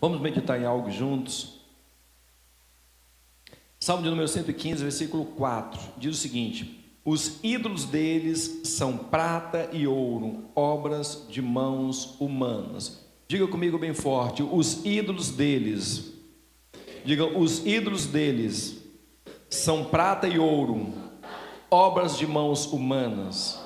Vamos meditar em algo juntos. Salmo de número 115, versículo 4, diz o seguinte: os ídolos deles são prata e ouro, obras de mãos humanas. Diga comigo bem forte: os ídolos deles. Diga: os ídolos deles são prata e ouro, obras de mãos humanas.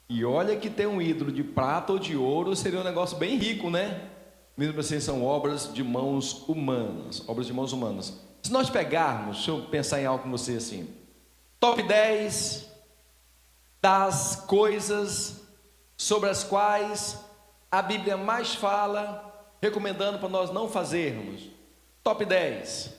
E olha que ter um ídolo de prata ou de ouro seria um negócio bem rico, né? Mesmo assim, são obras de mãos humanas. Obras de mãos humanas. Se nós pegarmos, deixa eu pensar em algo com você assim: top 10 das coisas sobre as quais a Bíblia mais fala, recomendando para nós não fazermos. Top 10.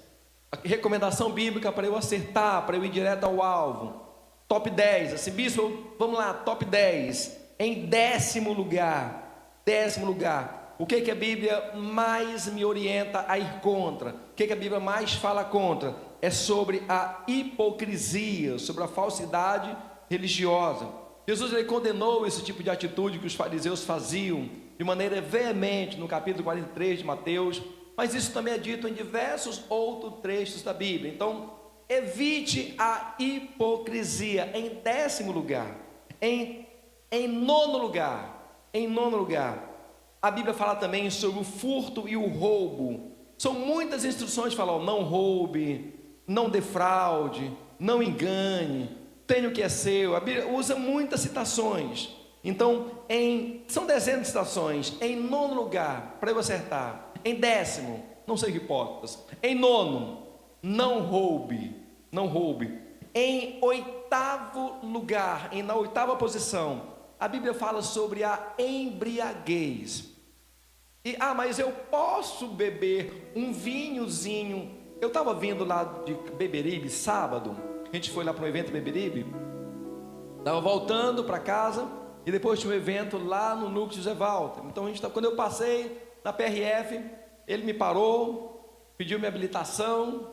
Recomendação bíblica para eu acertar, para eu ir direto ao alvo. Top 10, assim, bispo, vamos lá, top 10. Em 10º lugar. 10º lugar. O que a Bíblia mais me orienta a ir contra? O que a Bíblia mais fala contra? É sobre a hipocrisia, sobre a falsidade religiosa. Jesus ele condenou esse tipo de atitude que os fariseus faziam de maneira veemente no capítulo 43 de Mateus, mas isso também é dito em diversos outros trechos da Bíblia. Então, evite a hipocrisia. Em 10º lugar. Em 9º lugar, a Bíblia fala também sobre o furto e o roubo. São muitas instruções que falam: não roube, não defraude, não engane, tenha o que é seu. A Bíblia usa muitas citações. Então, são dezenas de citações. Em 9º lugar, para eu acertar. Em 10º, não seja hipócritas. Em 9º, não roube, não roube. Em 8º lugar, na 8ª posição, a Bíblia fala sobre a embriaguez. Mas eu posso beber um vinhozinho. Eu estava vindo lá de Beberibe sábado. A gente foi lá para um evento em Beberibe. Estava voltando para casa e depois tinha um evento lá no núcleo de José Walter. Então quando eu passei na PRF, ele me parou, pediu minha habilitação,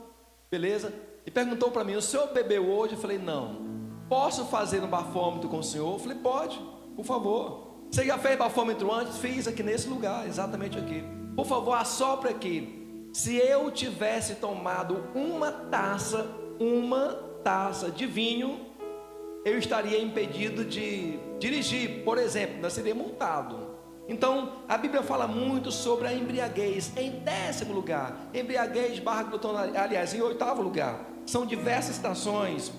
beleza? E perguntou para mim: o senhor bebeu hoje? Eu falei: não. Posso fazer um bafômetro com o senhor? Eu falei: pode, por favor. Você já fez bafômetro antes? Fiz aqui nesse lugar, exatamente aqui. Por favor, assopre aqui. Se eu tivesse tomado uma taça de vinho, eu estaria impedido de dirigir, por exemplo, nós seria multado. Então, a Bíblia fala muito sobre a embriaguez. Em 10º lugar, embriaguez / glutonaria. Aliás, em 8º lugar, são diversas citações,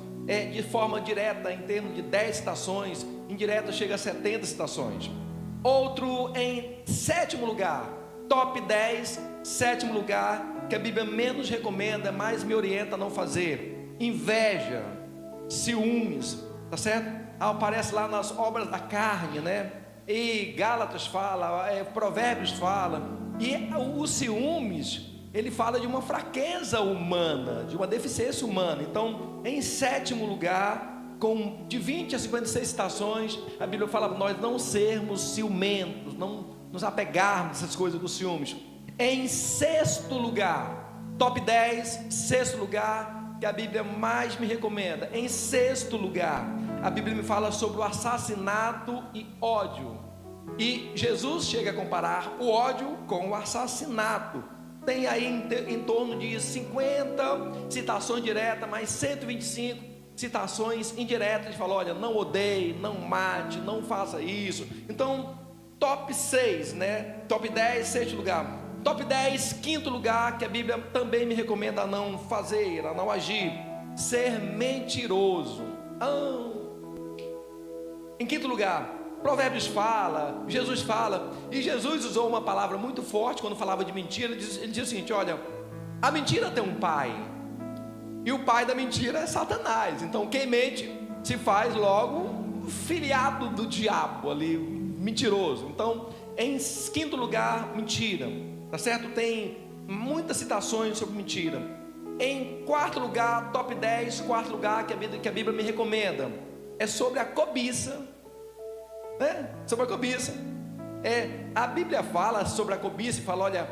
de forma direta, em termos de 10 citações, indireta chega a 70 citações. Outro em 7º lugar, top 10, 7º lugar, que a Bíblia menos recomenda, mais me orienta a não fazer: inveja, ciúmes, tá certo? Aparece lá nas obras da carne, né? E Gálatas fala, Provérbios fala. E o ciúmes, ele fala de uma fraqueza humana, de uma deficiência humana. Então, em 7º lugar, de 20 a 56 citações, a Bíblia fala para nós não sermos ciumentos, não nos apegarmos a essas coisas dos ciúmes. Em 6º lugar, top 10, 6º lugar, que a Bíblia mais me recomenda. Em 6º lugar, a Bíblia me fala sobre o assassinato e ódio. E Jesus chega a comparar o ódio com o assassinato. Tem aí em torno de 50 citações diretas, mais 125 citações indiretas. Ele fala: olha, não odeie, não mate, não faça isso. Então, top 6, né? Top 10, 6º lugar. Top 10, 5º lugar, que a Bíblia também me recomenda a não fazer, a não agir: ser mentiroso. Em 5º lugar, Provérbios fala, Jesus fala, e Jesus usou uma palavra muito forte quando falava de mentira. Ele diz o seguinte: olha, a mentira tem um pai, e o pai da mentira é Satanás. Então quem mente se faz logo filiado do diabo ali, mentiroso. Então, em 5º lugar, mentira, tá certo? Tem muitas citações sobre mentira. Em 4º lugar, top 10, 4º lugar que a Bíblia me recomenda é sobre a cobiça, né? Sobre a cobiça. A Bíblia fala sobre a cobiça e fala: olha,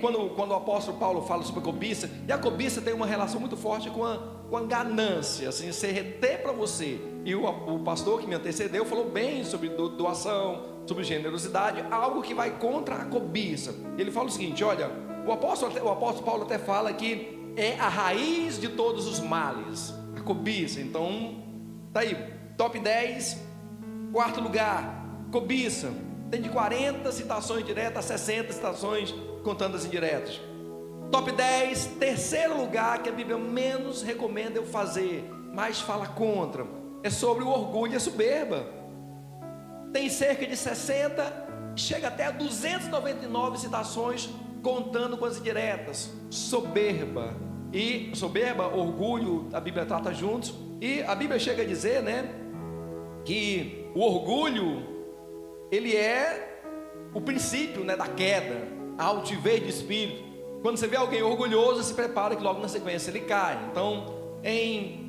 quando o apóstolo Paulo fala sobre a cobiça, e a cobiça tem uma relação muito forte com a ganância, assim, você reter para você. E o pastor que me antecedeu falou bem sobre doação, sobre generosidade, algo que vai contra a cobiça. Ele fala o seguinte: olha, o apóstolo Paulo até fala que é a raiz de todos os males, a cobiça. Então, tá aí, top 10, quarto lugar, cobiça. Tem de 40 citações diretas a 60 citações contando as indiretas. Top 10, terceiro lugar, que a Bíblia menos recomenda eu fazer, mais fala contra, é sobre o orgulho e a soberba. Tem cerca de 60, chega até a 299 citações contando com as indiretas. Soberba, orgulho, a Bíblia trata juntos. E a Bíblia chega a dizer, né, que o orgulho, ele é o princípio, né, da queda, a altivez de espírito. Quando você vê alguém orgulhoso, se prepara que logo na sequência ele cai. Então, em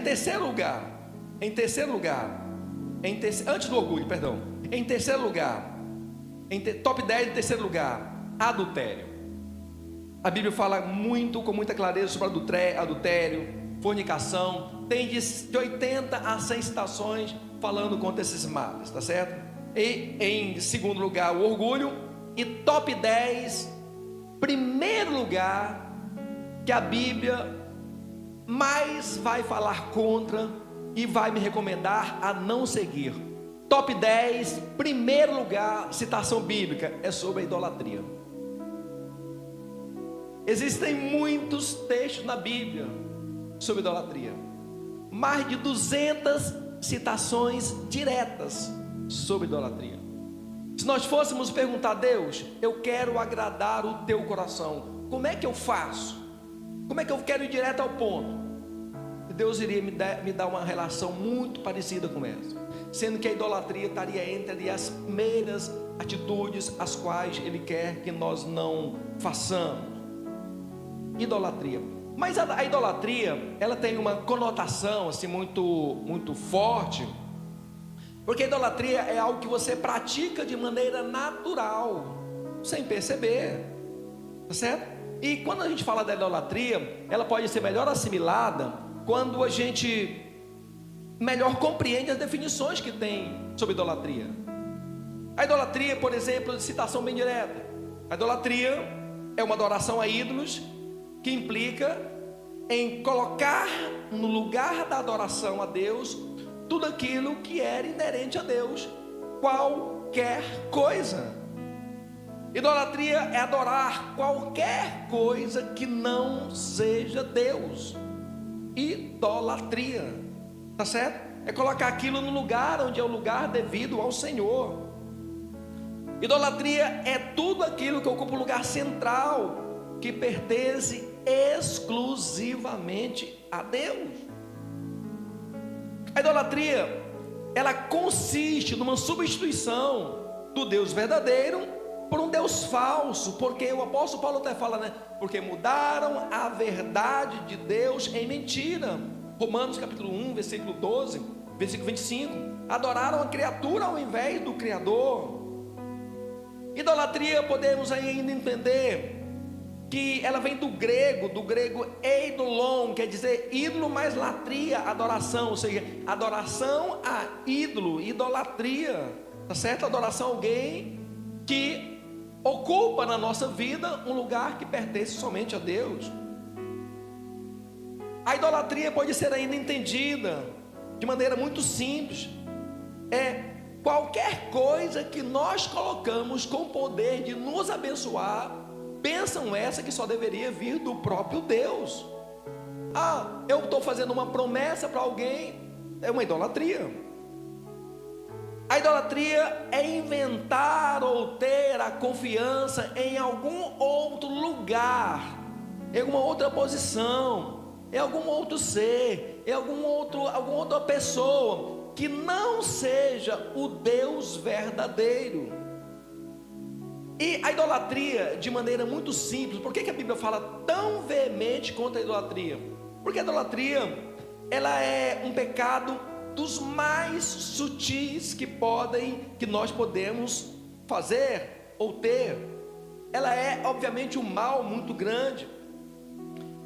terceiro lugar, antes do orgulho, perdão, em terceiro lugar, top 10, em terceiro lugar, adultério. A Bíblia fala com muita clareza sobre adultério, fornicação. Tem de 80 a 100 citações falando contra esses males, tá certo? E em segundo lugar, o orgulho. E top 10, primeiro lugar, que a Bíblia mais vai falar contra e vai me recomendar a não seguir. Top 10, primeiro lugar, citação bíblica, é sobre a idolatria. Existem muitos textos na Bíblia sobre idolatria, mais de 200 citações diretas sobre idolatria. Se nós fôssemos perguntar a Deus, eu quero agradar o teu coração, como é que eu faço? Como é que eu quero ir direto ao ponto? Deus iria me dar uma relação muito parecida com essa, sendo que a idolatria estaria entre as primeiras atitudes as quais Ele quer que nós não façamos. Idolatria. Mas a idolatria, ela tem uma conotação assim muito forte, porque a idolatria é algo que você pratica de maneira natural, sem perceber, tá certo? E quando a gente fala da idolatria, ela pode ser melhor assimilada quando a gente melhor compreende as definições que tem sobre idolatria. A idolatria, por exemplo, de citação bem direta, a idolatria é uma adoração a ídolos que implica em colocar no lugar da adoração a Deus tudo aquilo que era inerente a Deus, qualquer coisa. Idolatria é adorar qualquer coisa que não seja Deus. Idolatria, tá certo? É colocar aquilo no lugar onde é o lugar devido ao Senhor. Idolatria é tudo aquilo que ocupa o lugar central, que pertence exclusivamente a Deus. A idolatria, ela consiste numa substituição do Deus verdadeiro por um Deus falso, porque o apóstolo Paulo até fala, né? Porque mudaram a verdade de Deus em mentira. Romanos capítulo 1, versículo 12, versículo 25. Adoraram a criatura ao invés do Criador. Idolatria, podemos ainda entender que ela vem do grego eidolon, quer dizer ídolo mais latria, adoração, ou seja, adoração a ídolo, idolatria, tá certo? Adoração a alguém que ocupa na nossa vida um lugar que pertence somente a Deus. A idolatria pode ser ainda entendida de maneira muito simples, é qualquer coisa que nós colocamos com o poder de nos abençoar, bênção essa que só deveria vir do próprio Deus. Eu estou fazendo uma promessa para alguém, é uma idolatria. A idolatria é inventar ou ter a confiança em algum outro lugar, em alguma outra posição, em algum outro ser, em alguma outra pessoa que não seja o Deus verdadeiro. E a idolatria, de maneira muito simples, por que a Bíblia fala tão veemente contra a idolatria? Porque a idolatria, ela é um pecado dos mais sutis que nós podemos fazer ou ter. Ela é, obviamente, um mal muito grande,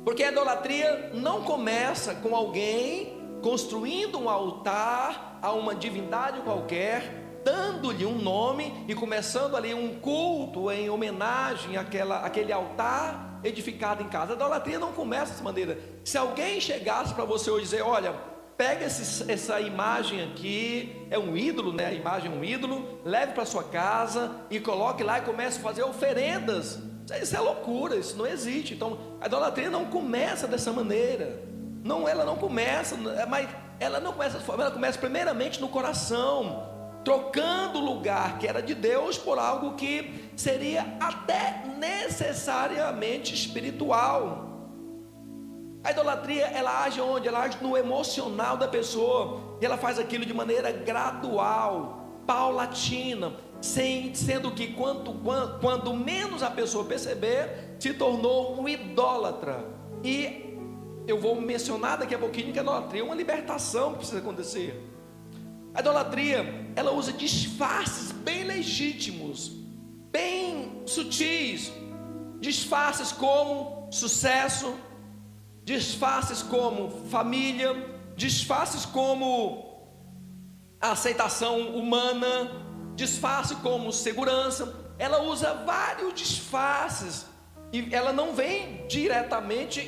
porque a idolatria não começa com alguém construindo um altar a uma divindade qualquer, dando-lhe um nome e começando ali um culto em homenagem àquele altar edificado em casa. A idolatria não começa dessa maneira. Se alguém chegasse para você hoje e dizer: olha, pega essa imagem aqui, é um ídolo, né? A imagem é um ídolo, leve para sua casa e coloque lá e comece a fazer oferendas. Isso é loucura, isso não existe. Então a idolatria não começa dessa maneira. Não, ela não começa, mas ela não começa dessa forma. Ela começa primeiramente no coração, trocando o lugar que era de Deus por algo que seria até necessariamente espiritual. A idolatria, ela age onde? Ela age no emocional da pessoa, e ela faz aquilo de maneira gradual, paulatina, sendo que quando menos a pessoa perceber, se tornou um idólatra. E eu vou mencionar daqui a pouquinho que a idolatria é uma libertação que precisa acontecer. A idolatria, ela usa disfarces bem legítimos, bem sutis, disfarces como sucesso, disfarces como família, disfarces como aceitação humana, disfarce como segurança. Ela usa vários disfarces e ela não vem diretamente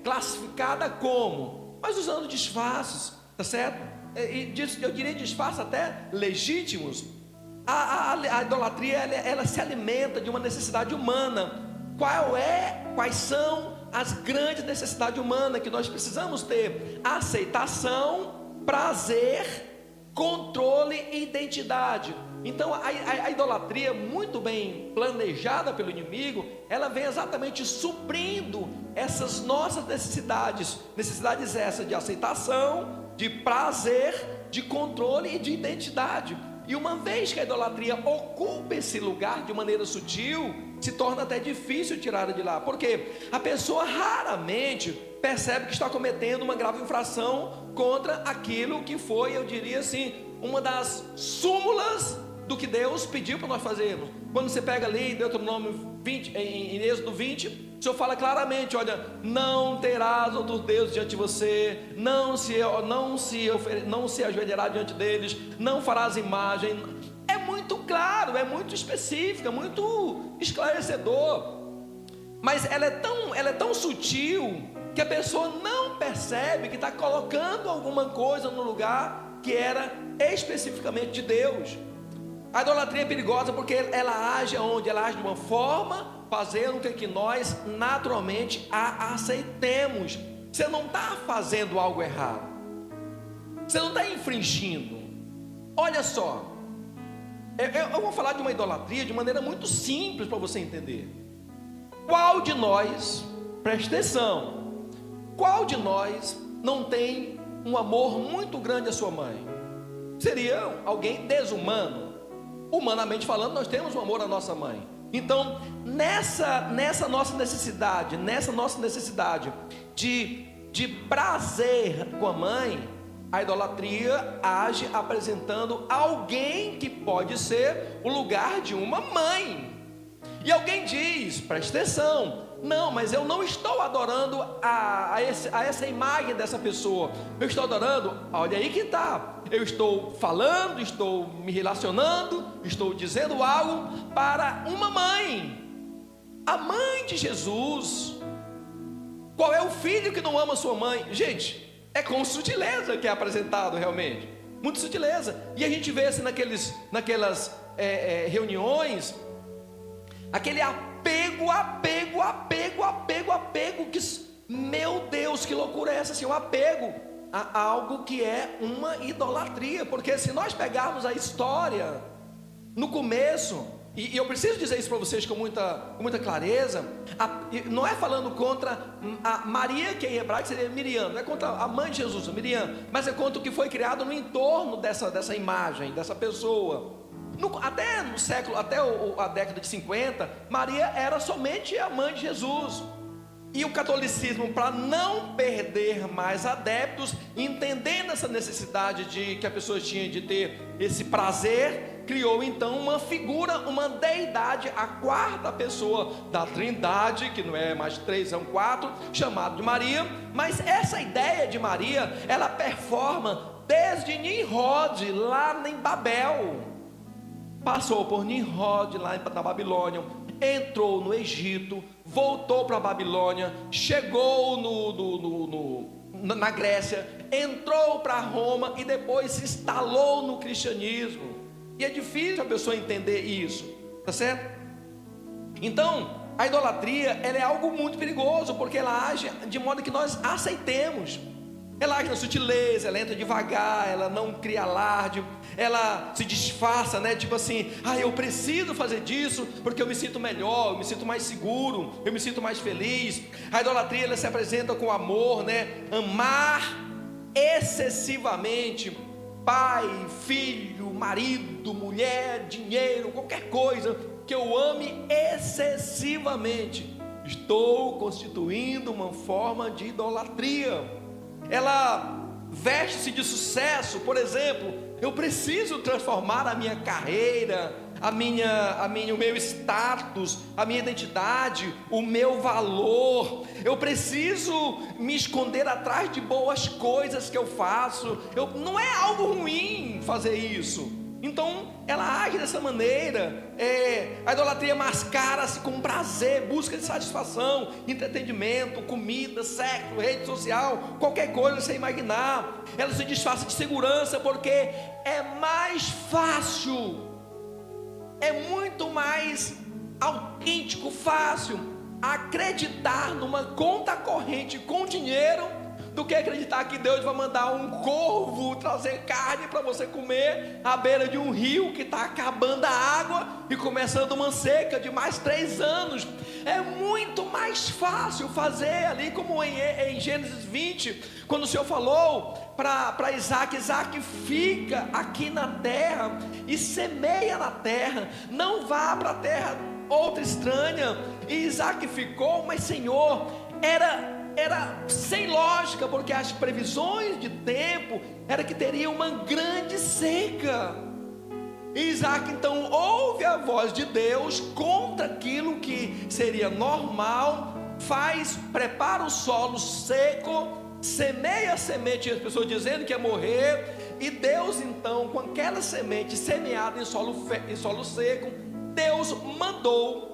classificada como, mas usando disfarces, tá certo? Eu diria disfarces até legítimos. A idolatria, ela se alimenta de uma necessidade humana. Quais são as grandes necessidades humanas que nós precisamos ter? Aceitação, prazer, controle e identidade. Então a idolatria, muito bem planejada pelo inimigo, ela vem exatamente suprindo essas nossas necessidades essas de aceitação, de prazer, de controle e de identidade. E uma vez que a idolatria ocupa esse lugar de maneira sutil, se torna até difícil tirá-la de lá. Por quê? A pessoa raramente percebe que está cometendo uma grave infração contra aquilo que foi, eu diria assim, uma das súmulas do que Deus pediu para nós fazermos. Quando você pega ali em Deuteronômio 20, em Êxodo 20, o Senhor fala claramente: olha, não terás outros deuses diante de você, não se ajoelhará diante deles, não farás imagem. É muito claro, é muito específico, é muito esclarecedor, mas ela é tão sutil que a pessoa não percebe que está colocando alguma coisa no lugar que era especificamente de Deus. A idolatria é perigosa porque ela age onde? Ela age de uma forma fazendo com que nós naturalmente a aceitemos. Você não está fazendo algo errado, você não está infringindo. Olha só, eu vou falar de uma idolatria de maneira muito simples para você entender. Qual de nós, preste atenção, qual de nós não tem um amor muito grande à sua mãe? Seria alguém desumano. Humanamente falando, nós temos um amor à nossa mãe. Então, nessa nossa necessidade de prazer com a mãe, a idolatria age apresentando alguém que pode ser o lugar de uma mãe. E alguém diz, preste atenção, não, mas eu não estou adorando a essa imagem dessa pessoa, eu estou adorando, olha aí que está, eu estou falando, estou me relacionando, estou dizendo algo para uma mãe, a mãe de Jesus. Qual é o filho que não ama sua mãe? Gente, é com sutileza que é apresentado realmente, muita sutileza. E a gente vê assim naquelas reuniões, aquele apego, que, meu Deus, que loucura é essa, assim, um apego a algo que é uma idolatria. Porque se nós pegarmos a história no começo, e eu preciso dizer isso para vocês com muita clareza, não é falando contra a Maria, que em hebraico seria Miriam, não é contra a mãe de Jesus, Miriam, mas é contra o que foi criado no entorno dessa imagem, dessa pessoa. Até no século, até a década de 50, Maria era somente a mãe de Jesus. E o catolicismo, para não perder mais adeptos, entendendo essa necessidade que a pessoa tinha de ter esse prazer, criou então uma figura, uma deidade, a quarta pessoa da Trindade, que não é mais três, são quatro, chamado de Maria. Mas essa ideia de Maria, ela performa desde Nimrod, lá em Babel, passou por Nimrod, lá na Babilônia, entrou no Egito, voltou para a Babilônia, chegou na Grécia, entrou para Roma e depois se instalou no cristianismo. E é difícil a pessoa entender isso, tá certo? Então, a idolatria, ela é algo muito perigoso, porque ela age de modo que nós aceitemos. Ela age na sutileza, ela entra devagar, ela não cria alarde, ela se disfarça, né? Tipo assim, eu preciso fazer disso porque eu me sinto melhor, eu me sinto mais seguro, eu me sinto mais feliz. A idolatria, ela se apresenta com amor, né? Amar excessivamente pai, filho, marido, mulher, dinheiro, qualquer coisa que eu ame excessivamente, estou constituindo uma forma de idolatria. Ela veste-se de sucesso. Por exemplo, eu preciso transformar a minha carreira, o meu status, a minha identidade, o meu valor. Eu preciso me esconder atrás de boas coisas que eu faço. Não é algo ruim fazer isso. Então ela age dessa maneira. A idolatria mascara-se com prazer, busca de satisfação, entretenimento, comida, sexo, rede social, qualquer coisa que você imaginar. Ela se disfarça de segurança porque é mais fácil, é muito mais autêntico, fácil acreditar numa conta corrente com dinheiro do que acreditar que Deus vai mandar um corvo trazer carne para você comer à beira de um rio que está acabando a água e começando uma seca de mais 3 anos. É muito mais fácil fazer ali, como em Gênesis 20, quando o Senhor falou para Isaac: Isaac, fica aqui na terra e semeia na terra, não vá para a terra outra estranha. E Isaac ficou, mas Senhor, era sem lógica, porque as previsões de tempo era que teria uma grande seca. E Isaac então ouve a voz de Deus contra aquilo que seria normal, prepara o solo seco, semeia a semente, as pessoas dizendo que ia morrer, e Deus então, com aquela semente semeada em solo seco, Deus mandou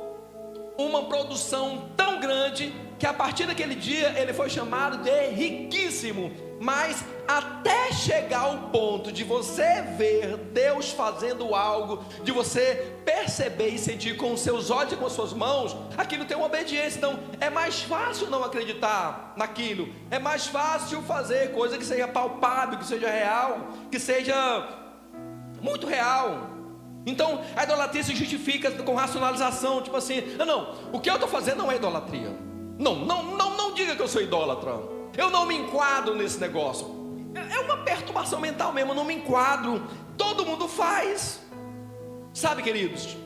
uma produção tão grande que a partir daquele dia ele foi chamado de riquíssimo. Mas até chegar ao ponto de você ver Deus fazendo algo, de você perceber e sentir com os seus olhos e com as suas mãos, aquilo tem uma obediência. Então é mais fácil não acreditar naquilo, é mais fácil fazer coisa que seja palpável, que seja real, que seja muito real. Então a idolatria se justifica com racionalização, tipo assim: não, o que eu estou fazendo não é idolatria. Não diga que eu sou idólatra. Eu não me enquadro nesse negócio. É uma perturbação mental mesmo, eu não me enquadro. Todo mundo faz. Sabe, queridos,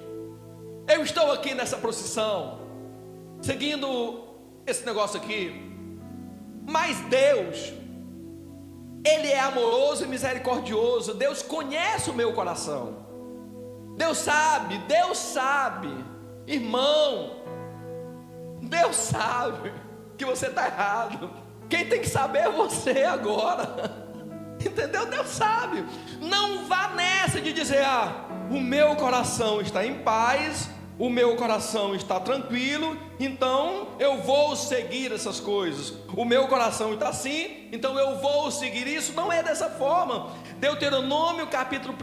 eu estou aqui nessa procissão, seguindo esse negócio aqui, mas Deus, Ele é amoroso e misericordioso. Deus conhece o meu coração. Deus sabe, irmão, Deus sabe que você está errado. Quem tem que saber é você agora. Entendeu? Deus sabe. Não vá nessa de dizer: o meu coração está em paz, o meu coração está tranquilo, então eu vou seguir essas coisas. O meu coração está assim, então eu vou seguir isso. Não é dessa forma. Deuteronômio capítulo 1,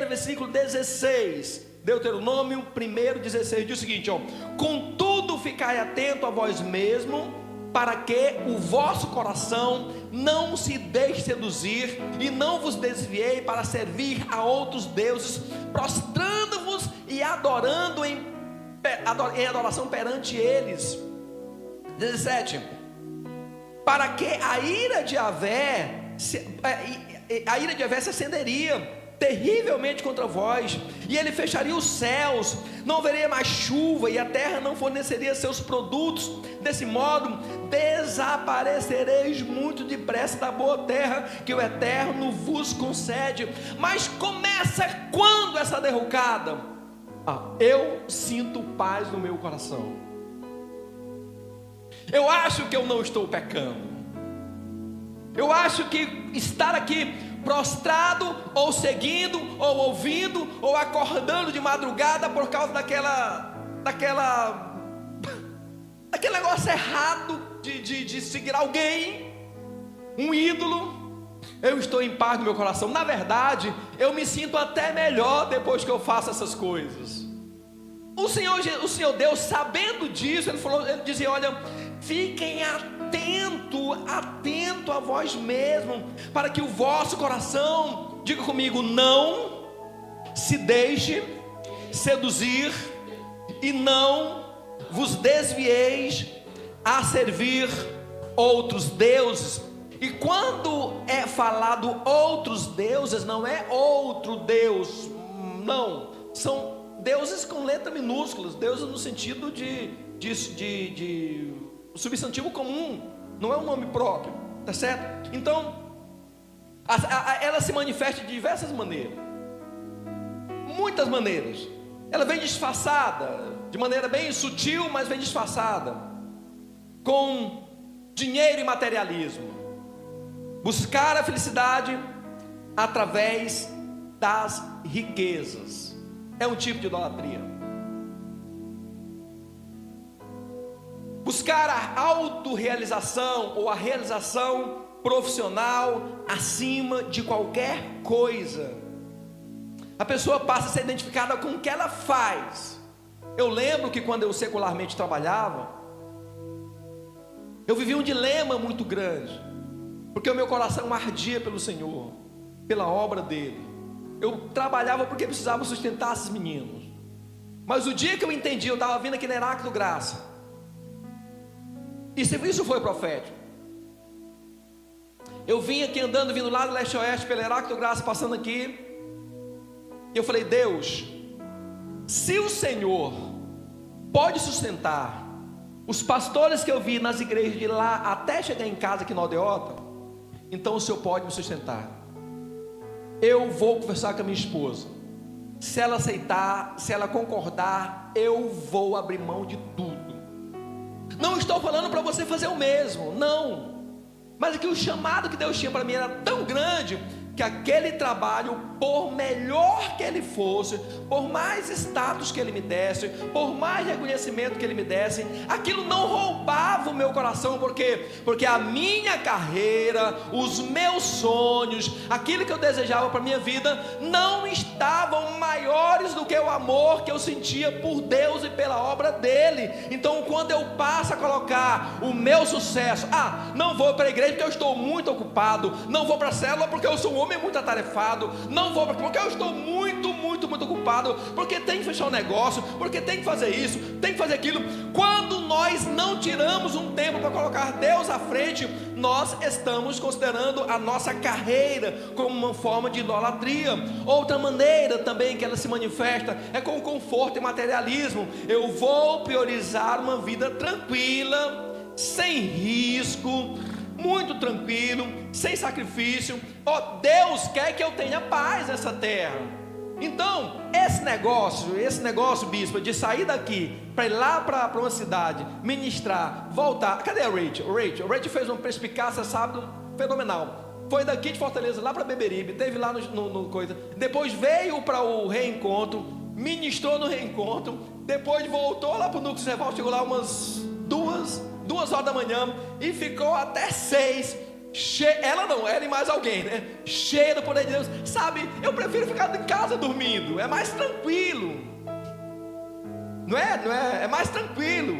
versículo 16. Deuteronômio 1:16 diz o seguinte: contudo ficai atento a vós mesmo, para que o vosso coração não se deixe seduzir, e não vos desviei para servir a outros deuses, prostrando-vos e adorando em adoração perante eles. 17. Para que a ira de Yahvé se acenderia terrivelmente contra vós, e ele fecharia os céus, não haveria mais chuva, e a terra não forneceria seus produtos. Desse modo desaparecereis muito depressa da boa terra que o Eterno vos concede. Mas começa quando essa derrocada? Eu sinto paz no meu coração, eu acho que eu não estou pecando, eu acho que estar aqui prostrado, ou seguindo, ou ouvindo, ou acordando de madrugada por causa daquele negócio errado de seguir alguém, um ídolo. Eu estou em paz no meu coração. Na verdade, eu me sinto até melhor depois que eu faço essas coisas. O Senhor Deus, sabendo disso, ele dizia: olha, fiquem atento a vós mesmos, para que o vosso coração, diga comigo, não se deixe seduzir, e não vos desvieis a servir outros deuses. E quando é falado outros deuses, não é outro Deus, não, são deuses com letra minúsculas, deuses no sentido de substantivo comum, não é um nome próprio, tá certo? Então, ela se manifesta de diversas maneiras, muitas maneiras. Ela vem disfarçada, de maneira bem sutil, mas vem disfarçada, com dinheiro e materialismo. Buscar a felicidade através das riquezas é um tipo de idolatria. Buscar a autorrealização ou a realização profissional acima de qualquer coisa. A pessoa passa a ser identificada com o que ela faz. Eu lembro que quando eu secularmente trabalhava, eu vivia um dilema muito grande, porque o meu coração ardia pelo Senhor, pela obra dele. Eu trabalhava porque precisava sustentar esses meninos. Mas o dia que eu entendi, eu estava vindo aqui na Heráclito Graça, e isso foi profético. Eu vim aqui andando, vindo lá do leste-oeste, pela Heráclito Graça, passando aqui, e eu falei: Deus, se o Senhor pode sustentar os pastores que eu vi nas igrejas de lá até chegar em casa aqui no Aldeota, então o Senhor pode me sustentar. Eu vou conversar com a minha esposa. Se ela aceitar, se ela concordar, eu vou abrir mão de tudo. Não estou falando para você fazer o mesmo, não. Mas é que o chamado que Deus tinha para mim era tão grande, que aquele trabalho, por melhor que ele fosse, por mais status que ele me desse, por mais reconhecimento que ele me desse, aquilo não roubava o meu coração. Por quê? Porque a minha carreira, os meus sonhos, aquilo que eu desejava para a minha vida, não estavam maiores do que o amor que eu sentia por Deus e pela obra dele. Então, quando eu passo a colocar o meu sucesso, não vou para a igreja porque eu estou muito ocupado, não vou para a célula porque eu sou um homem muito atarefado, não vou porque eu estou muito ocupado, porque tem que fechar o negócio, porque tem que fazer isso, tem que fazer aquilo. Quando nós não tiramos um tempo para colocar Deus à frente, nós estamos considerando a nossa carreira como uma forma de idolatria. Outra maneira também que ela se manifesta é com o conforto e materialismo. Eu vou priorizar uma vida tranquila, sem risco, muito tranquilo, sem sacrifício. Deus quer que eu tenha paz nessa terra. Então, esse negócio, bispo, de sair daqui para ir lá para uma cidade, ministrar, voltar. Cadê a Rachel? O Rachel fez uma perspicácia sábado fenomenal. Foi daqui de Fortaleza lá para Beberibe, teve lá no coisa. Depois veio para o reencontro, ministrou no reencontro. Depois voltou lá para o Núcleo Serval, chegou lá umas 2 horas da manhã e ficou até 6. Ela e mais alguém, né? Cheia do poder de Deus. Sabe, eu prefiro ficar em casa dormindo, é mais tranquilo. Não é? É mais tranquilo.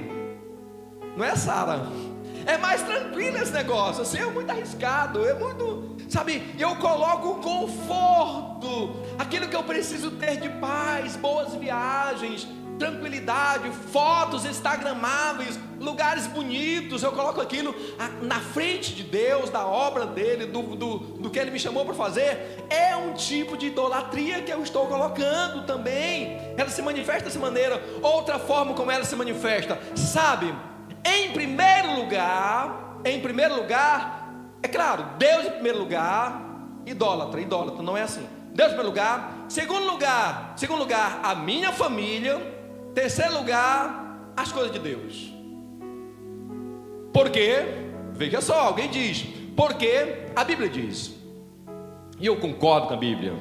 Não é, Sara? É mais tranquilo esse negócio. Assim, é muito arriscado, é muito, sabe, eu coloco o conforto, aquilo que eu preciso ter de paz, boas viagens, tranquilidade, fotos instagramáveis, lugares bonitos. Eu coloco aquilo na frente de Deus, da obra dele, do que ele me chamou para fazer. É um tipo de idolatria que eu estou colocando também. Ela se manifesta dessa maneira. Outra forma como ela se manifesta, sabe, em primeiro lugar, é claro, Deus em primeiro lugar, idólatra não é assim. Deus em primeiro lugar, segundo lugar, a minha família. Terceiro lugar, as coisas de Deus. Por quê? Veja só, alguém diz, porque a Bíblia diz. E eu concordo com a Bíblia.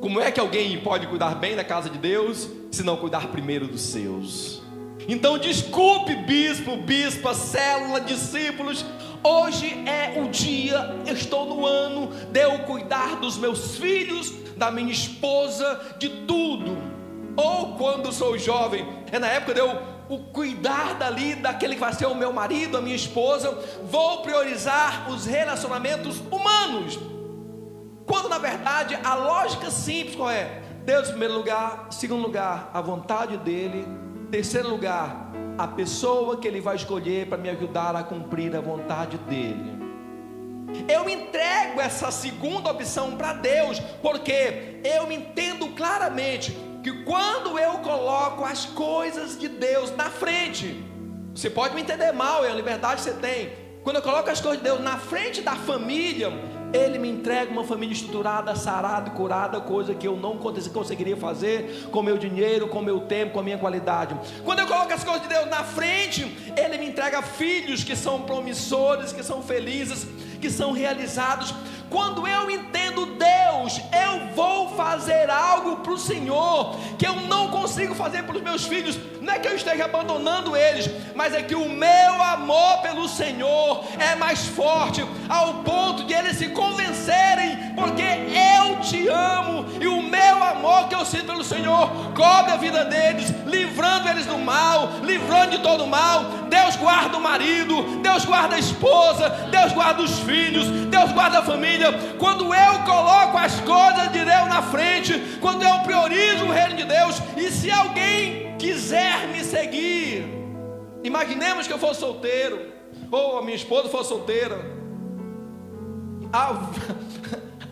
Como é que alguém pode cuidar bem da casa de Deus se não cuidar primeiro dos seus? Então desculpe, bispo, bispa, célula, discípulos, hoje é o dia, eu estou no ano de eu cuidar dos meus filhos, da minha esposa, de tudo. Ou quando sou jovem, é na época de eu cuidar daquele que vai ser o meu marido, a minha esposa. Vou priorizar os relacionamentos humanos, quando na verdade a lógica simples qual é? Deus em primeiro lugar, segundo lugar, a vontade dele, terceiro lugar, a pessoa que ele vai escolher para me ajudar a cumprir a vontade dele. Eu entrego essa segunda opção para Deus, porque eu entendo claramente que quando eu coloco as coisas de Deus na frente, você pode me entender mal, é a liberdade que você tem. Quando eu coloco as coisas de Deus na frente da família, Ele me entrega uma família estruturada, sarada, curada, coisa que eu não conseguiria fazer com meu dinheiro, com meu tempo, com a minha qualidade. Quando eu coloco as coisas de Deus na frente, Ele me entrega filhos que são promissores, que são felizes, que são realizados. Quando eu entendo Deus, eu vou fazer algo para o Senhor que eu não consigo fazer para os meus filhos. Não é que eu esteja abandonando eles, mas é que o meu amor pelo Senhor é mais forte, ao ponto de eles se convencerem, porque eu te amo, e o meu amor que eu sinto pelo Senhor cobre a vida deles, livrando eles do mal, livrando de todo o mal. Deus guarda o marido, Deus guarda a esposa, Deus guarda os filhos, Deus guarda a família. Quando eu coloco as coisas de Deus na frente, quando eu priorizo o reino de Deus. E se alguém quiser me seguir, imaginemos que eu fosse solteiro, ou a minha esposa fosse solteira,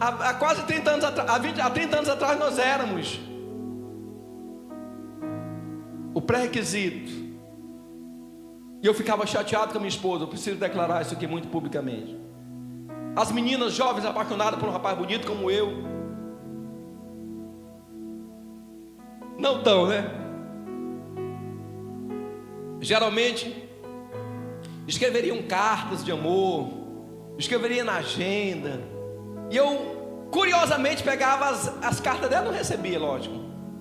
há quase 30 anos atrás, há 30 anos atrás nós éramos o pré-requisito, e eu ficava chateado com a minha esposa. Eu preciso declarar isso aqui muito publicamente. As meninas jovens apaixonadas por um rapaz bonito como eu, não estão, né? Geralmente escreveriam cartas de amor, escreveria na agenda, e eu curiosamente pegava as cartas dela, não recebia, lógico,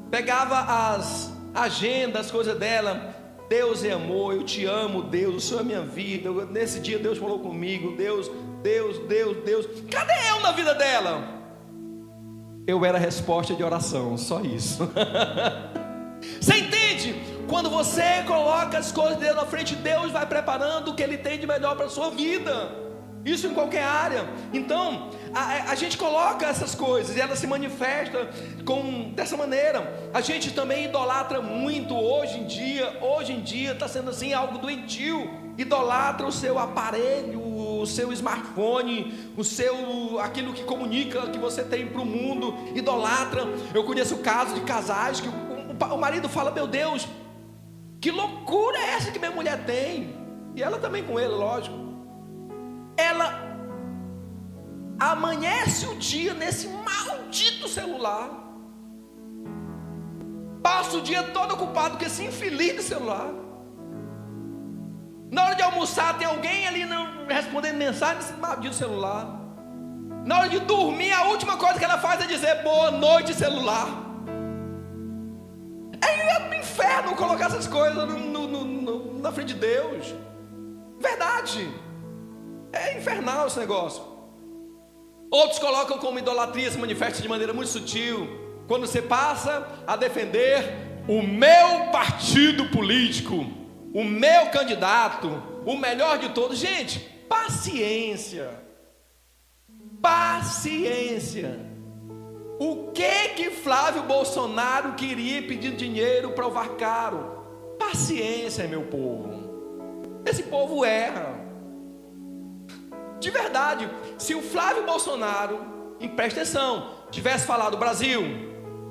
pegava as agendas, as coisas dela. Deus é amor, eu te amo, Deus, o Senhor é minha vida, nesse dia Deus falou comigo, Deus. Cadê eu na vida dela? Eu era a resposta de oração, só isso. Você entende? Quando você coloca as coisas de Deus na frente, Deus vai preparando o que Ele tem de melhor para a sua vida. Isso em qualquer área. Então, a gente coloca essas coisas e ela se manifesta dessa maneira. A gente também idolatra muito hoje em dia está sendo assim algo doentio. Idolatra o seu aparelho, o seu smartphone, aquilo que comunica que você tem para o mundo. Idolatra. Eu conheço o caso de casais que o marido fala: meu Deus, que loucura é essa que minha mulher tem? E ela também com ele, lógico. Ela amanhece o dia nesse maldito celular, passa o dia todo ocupado com esse infeliz de celular. Na hora de almoçar tem alguém ali respondendo mensagem nesse maldito celular. Na hora de dormir, a última coisa que ela faz é dizer boa noite, celular. É um inferno colocar essas coisas na frente de Deus. Verdade. É infernal esse negócio. Outros colocam como idolatria, se manifesta de maneira muito sutil, quando você passa a defender o meu partido político, o meu candidato, o melhor de todos. Gente, paciência. O que Flávio Bolsonaro queria pedindo dinheiro para o Varcaro? Paciência, meu povo. Esse povo erra. De verdade, se o Flávio Bolsonaro, presta atenção, tivesse falado: Brasil,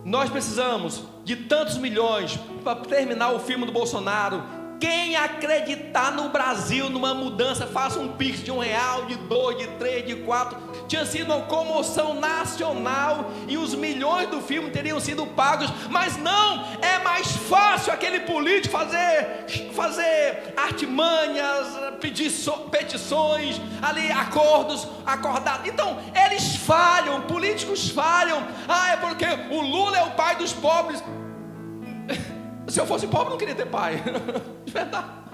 nós precisamos de tantos milhões para terminar o filme do Bolsonaro. Quem acreditar no Brasil numa mudança, faça um pix de R$1, de 2, de 3, de 4. Tinha sido uma comoção nacional e os milhões do filme teriam sido pagos. Mas não, é mais fácil aquele político fazer fazer artimanhas, petições, ali acordados. Então, eles falham, políticos falham. É porque o Lula é o pai dos pobres. Se eu fosse pobre, eu não queria ter pai. De verdade.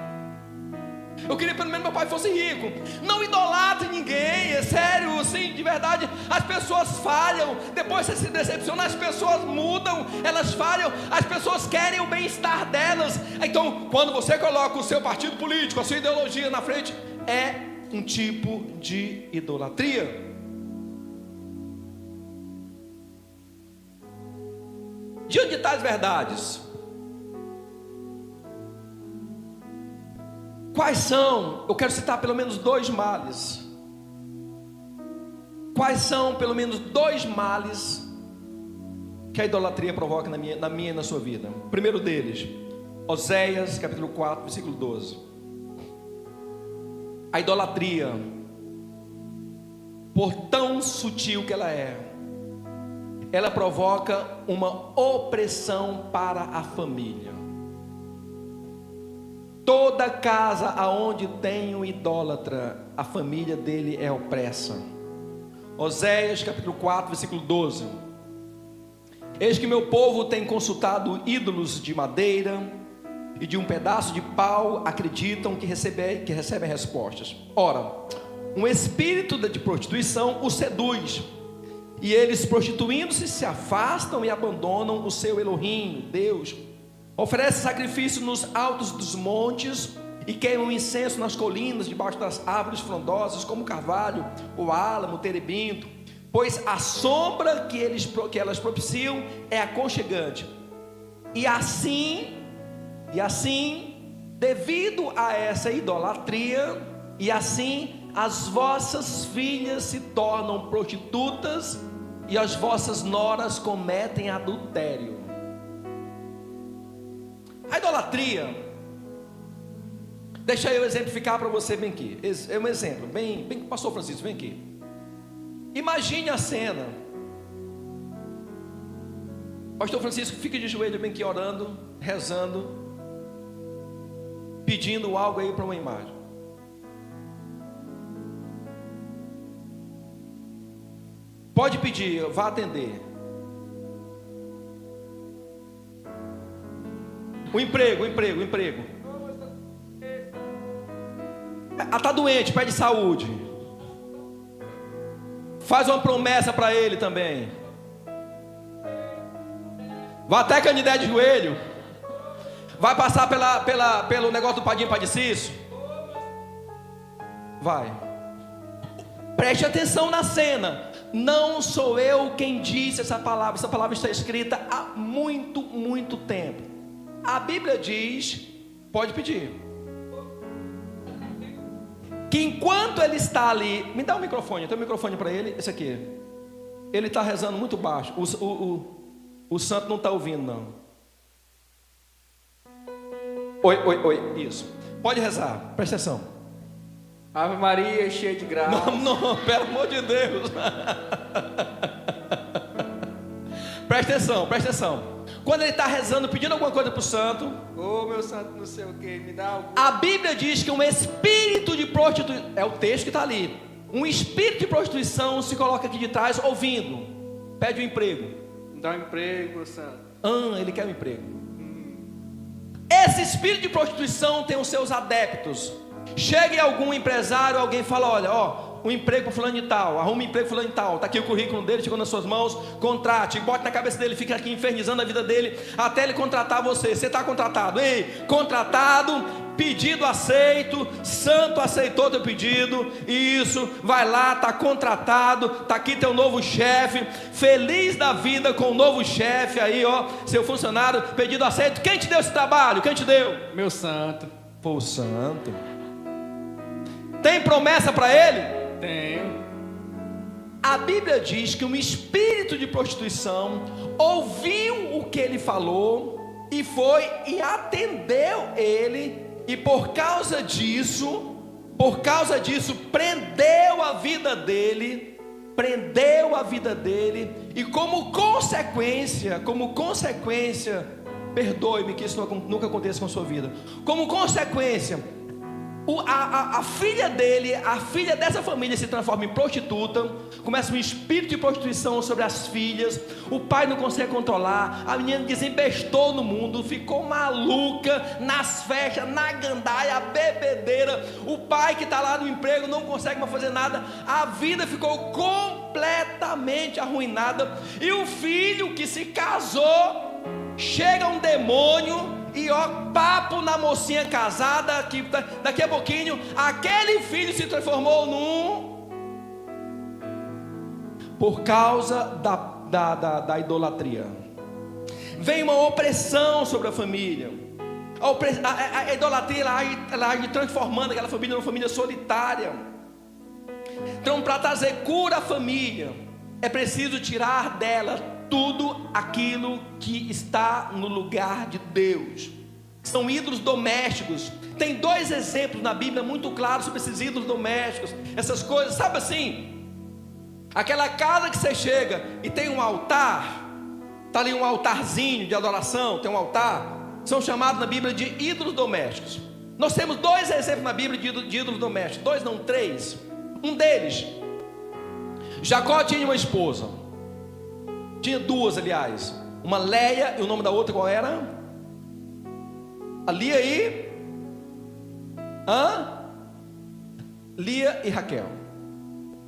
Eu queria pelo menos meu pai fosse rico. Não idolatre ninguém, é sério, assim, de verdade. As pessoas falham, depois você se decepciona, as pessoas mudam, elas falham, as pessoas querem o bem-estar delas. Então, quando você coloca o seu partido político, a sua ideologia na frente, é um tipo de idolatria. Diante de tais verdades, quais são? Eu quero citar pelo menos 2 males. Quais são pelo menos 2 males que a idolatria provoca na minha e na sua vida? O primeiro deles, Oséias capítulo 4, versículo 12. A idolatria, por tão sutil que ela provoca uma opressão para a família. Toda casa aonde tem um idólatra, a família dele é opressa. Oséias capítulo 4, versículo 12. Eis que meu povo tem consultado ídolos de madeira e de um pedaço de pau, acreditam que recebem respostas. Ora, um espírito de prostituição os seduz, e eles, prostituindo-se, se afastam e abandonam o seu Elohim, Deus. Oferece sacrifício nos altos dos montes e queimam incenso nas colinas, debaixo das árvores frondosas, como o carvalho, o álamo, o terebinto, pois a sombra que elas propiciam é aconchegante. E assim, devido a essa idolatria, e assim as vossas filhas se tornam prostitutas e as vossas noras cometem adultério. A idolatria, deixa eu exemplificar para você bem aqui. É um exemplo, bem, pastor Francisco, vem aqui. Imagine a cena. Pastor Francisco fica de joelho bem aqui orando, rezando, pedindo algo aí para uma imagem. Pode pedir, vá atender. O emprego. Está doente, pede saúde. Faz uma promessa para ele também. Vai até Canidé de joelho. Vai passar pelo negócio do Padim Padiciço. Vai. Preste atenção na cena. Não sou eu quem disse essa palavra. Essa palavra está escrita há muito tempo. A Bíblia diz, pode pedir, que enquanto ele está ali, me dá um microfone, tem um microfone para ele, esse aqui. Ele está rezando muito baixo. O santo não está ouvindo, não. Oi, isso. Pode rezar, presta atenção. Ave Maria, cheia de graça. Não, pelo amor de Deus. Presta atenção. Quando ele está rezando, pedindo alguma coisa para o santo, Meu santo, não sei o que, me dá algo. A Bíblia diz que um espírito de prostituição, é o texto que está ali, um espírito de prostituição se coloca aqui de trás ouvindo, pede um emprego. Me dá um emprego, meu santo. Ele quer um emprego. Esse espírito de prostituição tem os seus adeptos. Chega em algum empresário, alguém fala, olha, um emprego para fulano de tal, arruma um emprego para fulano de tal, está aqui o currículo dele, chegou nas suas mãos, contrate, bote na cabeça dele, fica aqui infernizando a vida dele, até ele contratar você. Você está contratado, contratado, pedido aceito, santo aceitou teu pedido, isso, vai lá, está contratado, está aqui teu novo chefe, feliz da vida com o novo chefe aí, seu funcionário, pedido aceito. Quem te deu esse trabalho? Quem te deu? Meu santo. Pô, santo. Tem promessa para ele? Tenho. A Bíblia diz que um espírito de prostituição ouviu o que ele falou e foi e atendeu ele, e por causa disso prendeu a vida dele, e como consequência Perdoe-me que isso nunca aconteça com a sua vida. Como consequência, a filha dele, a filha dessa família se transforma em prostituta. Começa um espírito de prostituição sobre as filhas. O pai não consegue controlar. A menina desembestou no mundo, ficou maluca nas festas, na gandaia, bebedeira. O pai que está lá no emprego não consegue mais fazer nada. A vida ficou completamente arruinada. E o filho que se casou, chega um demônio e papo na mocinha casada, que daqui a pouquinho aquele filho se transformou por causa da idolatria. Vem uma opressão sobre a família. A idolatria ela age transformando aquela família numa família solitária. Então, para trazer cura à família, é preciso tirar dela tudo aquilo que está no lugar de Deus. São ídolos domésticos. Tem 2 exemplos na Bíblia muito claros sobre esses ídolos domésticos. Essas coisas, sabe assim? Aquela casa que você chega e tem um altar, está ali um altarzinho de adoração, tem um altar. São chamados na Bíblia de ídolos domésticos. Nós temos 2 exemplos na Bíblia de ídolos domésticos. 2 não, 3. Um deles, Jacó tinha uma esposa. Tinha 2, aliás. Uma Leia, e o nome da outra qual era? A Lia Lia e Raquel.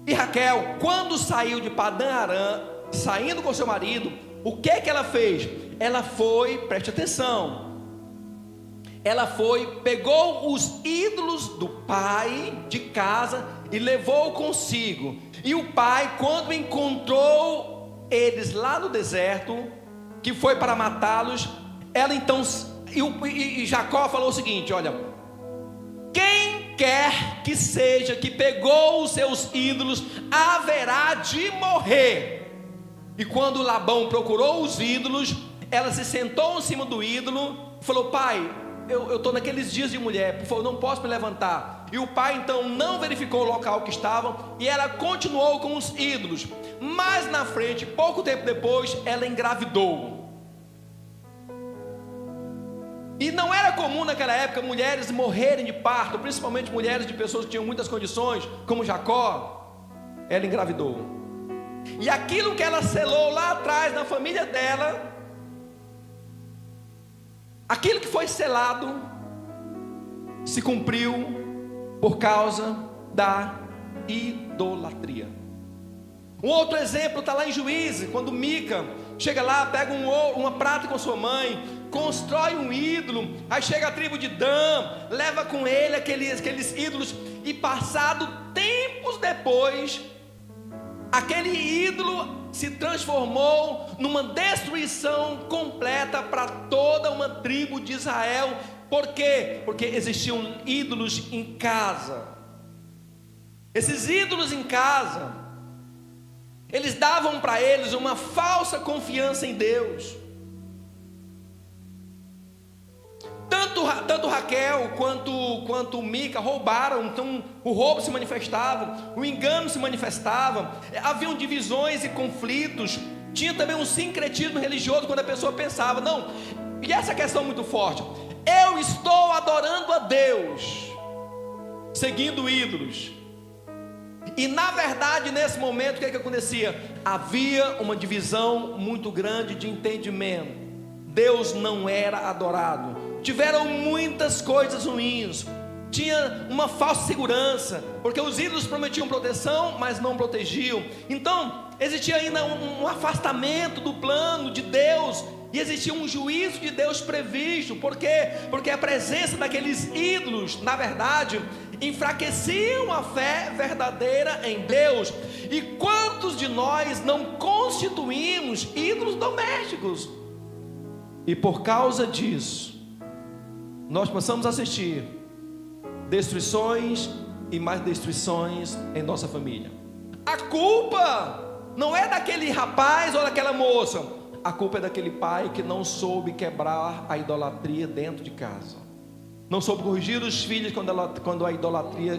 E Raquel, quando saiu de Padã Arã, saindo com seu marido, o que ela fez? Ela foi, preste atenção, ela foi, pegou os ídolos do pai de casa e levou consigo. E o pai, quando encontrou eles lá no deserto, que foi para matá-los, ela então, e Jacó falou o seguinte: olha, quem quer que seja que pegou os seus ídolos, haverá de morrer. E quando Labão procurou os ídolos, ela se sentou em cima do ídolo, falou: pai, eu estou naqueles dias de mulher, por favor, não posso me levantar. E o pai então não verificou o local que estavam, e ela continuou com os ídolos. Mas na frente, pouco tempo depois, ela engravidou. E não era comum naquela época mulheres morrerem de parto, principalmente mulheres de pessoas que tinham muitas condições, como Jacó. Ela engravidou. E aquilo que ela selou lá atrás na família dela, aquilo que foi selado, se cumpriu por causa da idolatria. Um outro exemplo está lá em Juízes, quando Mica chega lá, pega uma prata com sua mãe, constrói um ídolo, aí chega a tribo de Dan, leva com ele aqueles ídolos, e passado tempos depois, aquele ídolo se transformou numa destruição completa para toda uma tribo de Israel. Por quê? Porque existiam ídolos em casa. Esses ídolos em casa, eles davam para eles uma falsa confiança em Deus. Tanto Raquel quanto Mica roubaram. Então o roubo se manifestava, o engano se manifestava, haviam divisões e conflitos. Tinha também um sincretismo religioso, quando a pessoa pensava: não, e essa questão é muito forte, eu estou adorando a Deus, seguindo ídolos. E na verdade, nesse momento, o que acontecia? Havia uma divisão muito grande de entendimento. Deus não era adorado. Tiveram muitas coisas ruins. Tinha uma falsa segurança, porque os ídolos prometiam proteção, mas não protegiam. Então, existia ainda um afastamento do plano de Deus, e existia um juízo de Deus previsto. Por quê? Porque a presença daqueles ídolos, na verdade, enfraqueciam a fé verdadeira em Deus. E quantos de nós não constituímos ídolos domésticos? E por causa disso, nós passamos a assistir destruições e mais destruições em nossa família. A culpa não é daquele rapaz ou daquela moça, a culpa é daquele pai que não soube quebrar a idolatria dentro de casa. Não soube corrigir os filhos quando a idolatria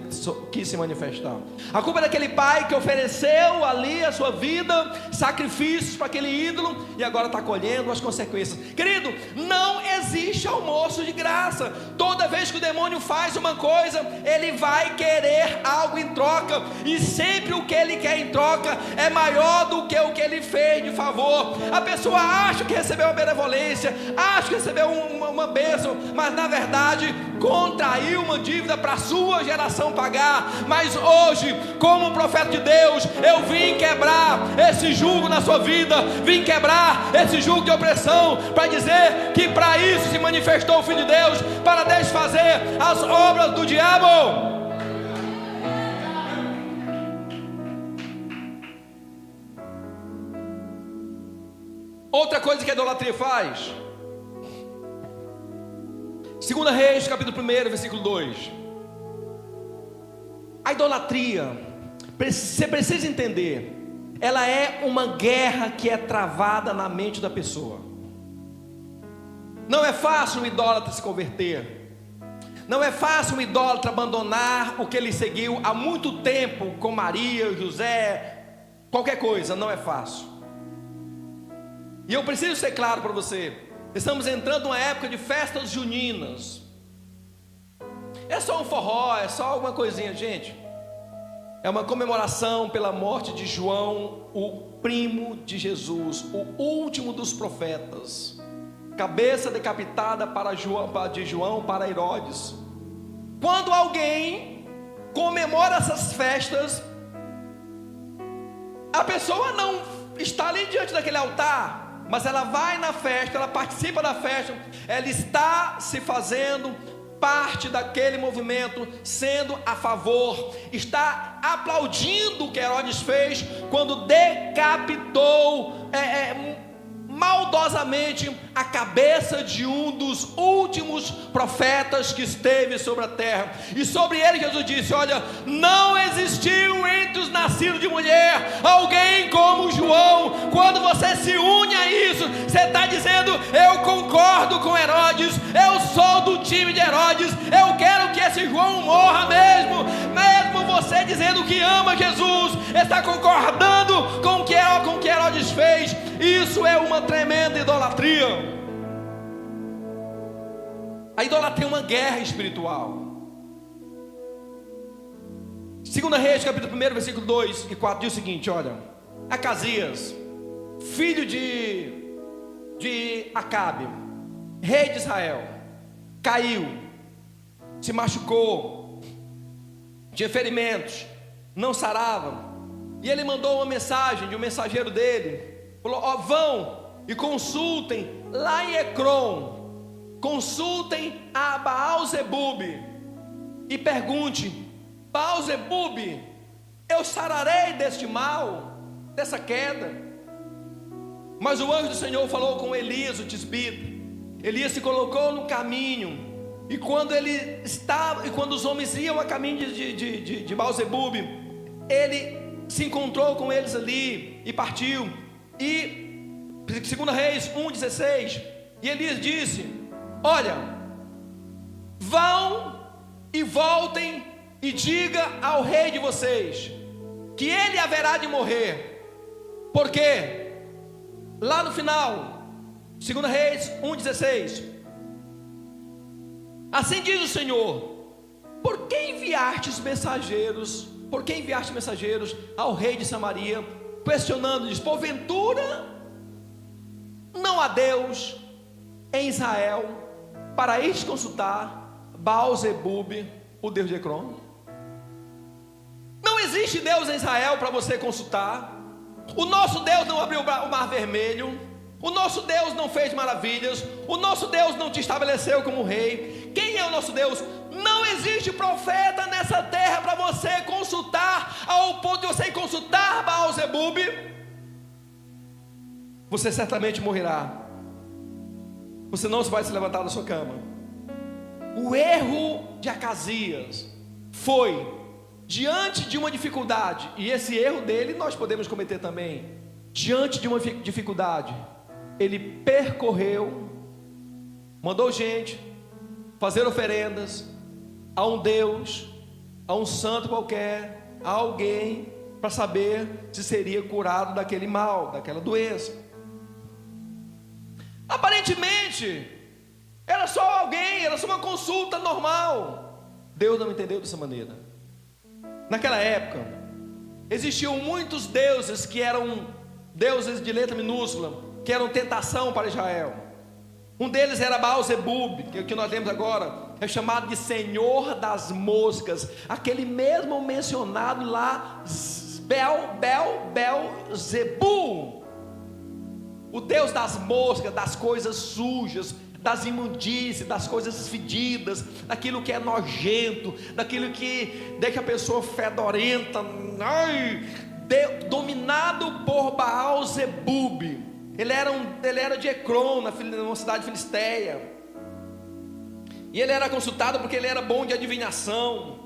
quis se manifestar. A culpa é daquele pai que ofereceu ali a sua vida, sacrifícios para aquele ídolo, e agora está colhendo as consequências. Querido, não existe almoço de graça. Toda vez que o demônio faz uma coisa, ele vai querer algo em troca, e sempre o que ele quer em troca é maior do que o que ele fez de favor. A pessoa acha que recebeu uma benevolência, acha que recebeu uma bênção, mas na verdade contraiu uma dívida para a sua geração pagar. Mas hoje, como profeta de Deus, eu vim quebrar esse jugo na sua vida, vim quebrar esse jugo de opressão, para dizer que para isso se manifestou o Filho de Deus, para desfazer as obras do diabo. Outra coisa que a idolatria faz, 2 Reis, capítulo 1, versículo 2. A idolatria, você precisa entender, ela é uma guerra que é travada na mente da pessoa. Não é fácil um idólatra se converter. Não é fácil um idólatra abandonar o que ele seguiu há muito tempo, com Maria, José, qualquer coisa. Não é fácil. E eu preciso ser claro para você. Estamos entrando numa época de festas juninas. É só um forró, é só alguma coisinha, gente. É uma comemoração pela morte de João, o primo de Jesus, o último dos profetas. Cabeça decapitada de João para Herodes. Quando alguém comemora essas festas, a pessoa não está ali diante daquele altar, mas ela vai na festa, ela participa da festa, ela está se fazendo parte daquele movimento, sendo a favor, está aplaudindo o que Herodes fez quando decapitou maldosamente a cabeça de um dos últimos profetas que esteve sobre a terra. E sobre ele Jesus disse: olha, não existiu entre os nascidos de mulher alguém como João. Quando você se une a isso, você está dizendo: eu concordo com Herodes, eu sou do time de Herodes, eu quero que esse João morra mesmo. Mesmo você dizendo que ama Jesus, está concordando com o que Herodes fez. Isso é uma tremenda idolatria. A idolatria é uma guerra espiritual. 2 Reis, capítulo 1, versículo 2 e 4 diz o seguinte: olha, Acasias, filho de Acabe, rei de Israel, caiu, se machucou, tinha ferimentos, não sarava, e ele mandou uma mensagem de um mensageiro dele, falou: ó, vão e consultem lá em Ecrom, consultem a Baal-zebube e pergunte: Baal-zebube, eu sararei deste mal, dessa queda? Mas o anjo do Senhor falou com Elias, o tisbita. Elias se colocou no caminho, e quando os homens iam a caminho de Baal-zebube, ele se encontrou com eles ali e partiu. E 2 Reis 1,16, e Elias disse: olha, vão e voltem e diga ao rei de vocês que ele haverá de morrer, porque lá no final, 2 Reis 1,16, assim diz o Senhor: por que enviaste mensageiros ao rei de Samaria, questionando-lhes: porventura não há Deus em Israel para ir consultar Baal-zebube, o Deus de Ecrom? Não existe Deus em Israel para você consultar. O nosso Deus não abriu o mar vermelho, o nosso Deus não fez maravilhas, o nosso Deus não te estabeleceu como rei. Quem é o nosso Deus? Não existe profeta nessa terra para você consultar, ao ponto de você consultar Baal-zebube. Você certamente morrerá. Você não vai se levantar da sua cama. O erro de Acasias foi diante de uma dificuldade, e esse erro dele nós podemos cometer também. Diante de uma dificuldade, ele percorreu, mandou gente, fazer oferendas a um Deus, a um santo qualquer, a alguém, para saber se seria curado daquele mal, daquela doença. Aparentemente era só alguém, era só uma consulta normal. Deus não entendeu dessa maneira. Naquela época existiam muitos deuses que eram deuses de letra minúscula, que eram tentação para Israel. Um deles era Baal-zebub, que é o que nós temos agora, é chamado de Senhor das Moscas, aquele mesmo mencionado lá, Beelzebub, o Deus das moscas, das coisas sujas, das imundícies, das coisas fedidas, daquilo que é nojento, daquilo que deixa a pessoa fedorenta, dominado por Baal-zebub. Ele era de Ecrón, numa cidade filisteia, e ele era consultado porque ele era bom de adivinhação.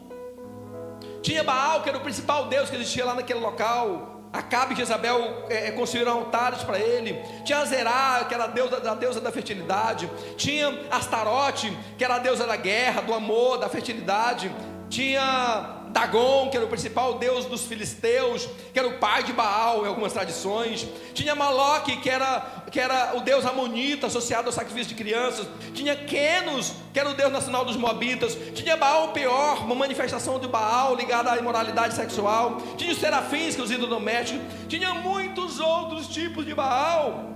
Tinha Baal, que era o principal deus que existia lá naquele local. Acabe e Jezabel construíram altares para ele. Tinha Azerá, que era a deusa da fertilidade. Tinha Astarote, que era a deusa da guerra, do amor, da fertilidade. Tinha Dagon, que era o principal deus dos filisteus, que era o pai de Baal em algumas tradições. Tinha Moloque, que era o deus amonita associado ao sacrifício de crianças. Tinha Quenos, que era o deus nacional dos moabitas. Tinha Baal Peor, uma manifestação de Baal ligada à imoralidade sexual. Tinha os serafins, que é os ídolos domésticos. Tinha muitos outros tipos de Baal.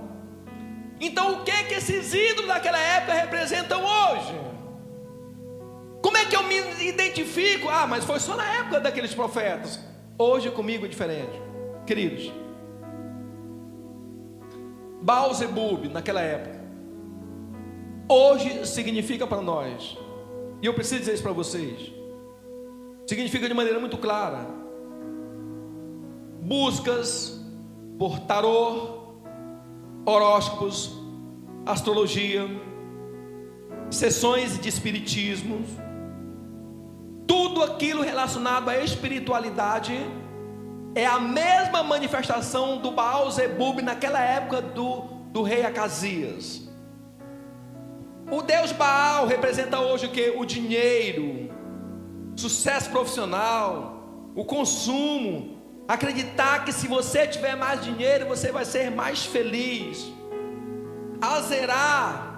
Então o que esses ídolos daquela época representam hoje? Como é que eu me identifico? Mas foi só na época daqueles profetas. Hoje comigo é diferente. Queridos, Baal-zebub naquela época, hoje significa para nós, e eu preciso dizer isso para vocês, significa de maneira muito clara: buscas por tarô, horóscopos, astrologia, sessões de espiritismo, tudo aquilo relacionado à espiritualidade é a mesma manifestação do Baal-zebub naquela época do rei Acasias. O deus Baal representa hoje o que? O dinheiro, sucesso profissional, o consumo, acreditar que se você tiver mais dinheiro você vai ser mais feliz. Azerá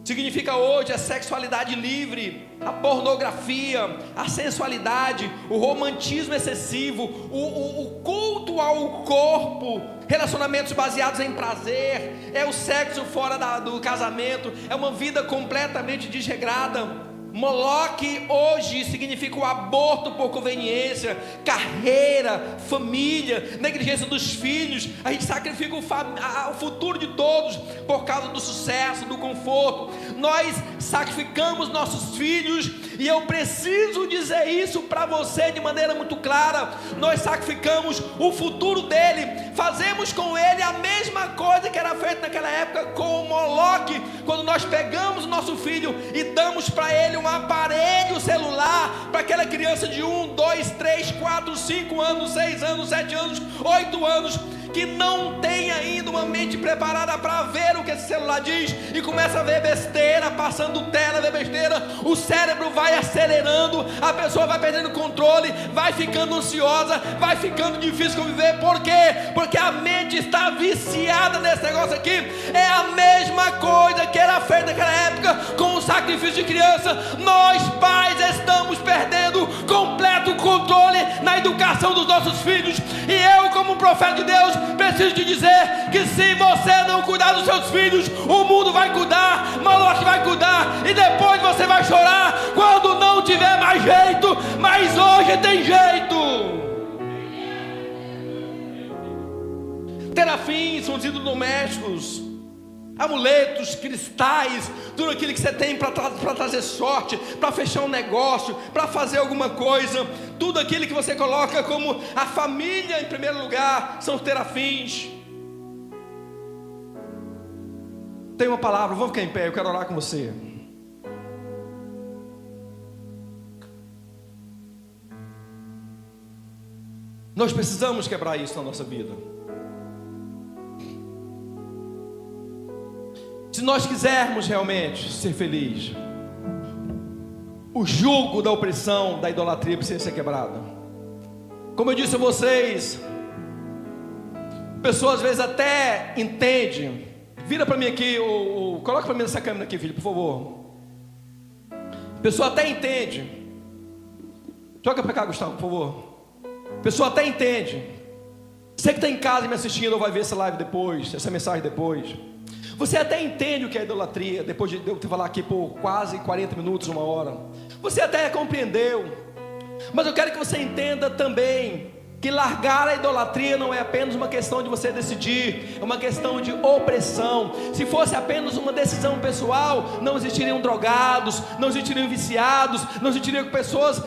significa hoje a sexualidade livre, a pornografia, a sensualidade, o romantismo excessivo, o culto ao corpo, relacionamentos baseados em prazer, é o sexo fora do casamento, é uma vida completamente desregrada. Moloque hoje significa o aborto por conveniência, carreira, família, negligência dos filhos. A gente sacrifica o futuro de todos por causa do sucesso, do conforto. Nós sacrificamos nossos filhos, e eu preciso dizer isso para você de maneira muito clara. Nós sacrificamos o futuro dele, fazemos com ele a mesma coisa que era feita naquela época com o Moloque, quando nós pegamos o nosso filho e damos para ele um aparelho celular, para aquela criança de 1, 2, 3, 4, 5 anos, 6 anos, 7 anos, 8 anos, que não tem ainda uma mente preparada para ver o que esse celular diz, e começa a ver besteira, passando tela, ver besteira, o cérebro vai acelerando, a pessoa vai perdendo controle, vai ficando ansiosa, vai ficando difícil conviver. Por quê? Porque a mente está viciada nesse negócio aqui. É a mesma coisa que era feita naquela época com o sacrifício de criança. Nós pais estamos perdendo completo controle na educação dos nossos filhos, e eu, como profeta de Deus, preciso te dizer que se você não cuidar dos seus filhos, o mundo vai cuidar, Moloque vai cuidar, e depois você vai chorar quando não tiver mais jeito. Mas hoje tem jeito. Terafins são os ídolos domésticos, amuletos, cristais, tudo aquilo que você tem para trazer sorte, para fechar um negócio, para fazer alguma coisa, tudo aquilo que você coloca como a família em primeiro lugar, são os terafins. Tem uma palavra, vamos ficar em pé, eu quero orar com você. Nós precisamos quebrar isso na nossa vida. Se nós quisermos realmente ser felizes, o jugo da opressão, da idolatria precisa ser quebrado. Como eu disse a vocês, pessoas às vezes até entendem. Vira para mim aqui, coloca para mim essa câmera aqui, filho, por favor. A pessoa até entende. Joga para cá, Gustavo, por favor. A pessoa até entende. Você que está em casa me assistindo ou vai ver essa live depois, essa mensagem depois. Você até entende o que é idolatria, depois de eu te falar aqui por quase 40 minutos, 1 hora. Você até compreendeu. Mas eu quero que você entenda também que largar a idolatria não é apenas uma questão de você decidir, é uma questão de opressão. Se fosse apenas uma decisão pessoal, não existiriam drogados, não existiriam viciados, não existiriam pessoas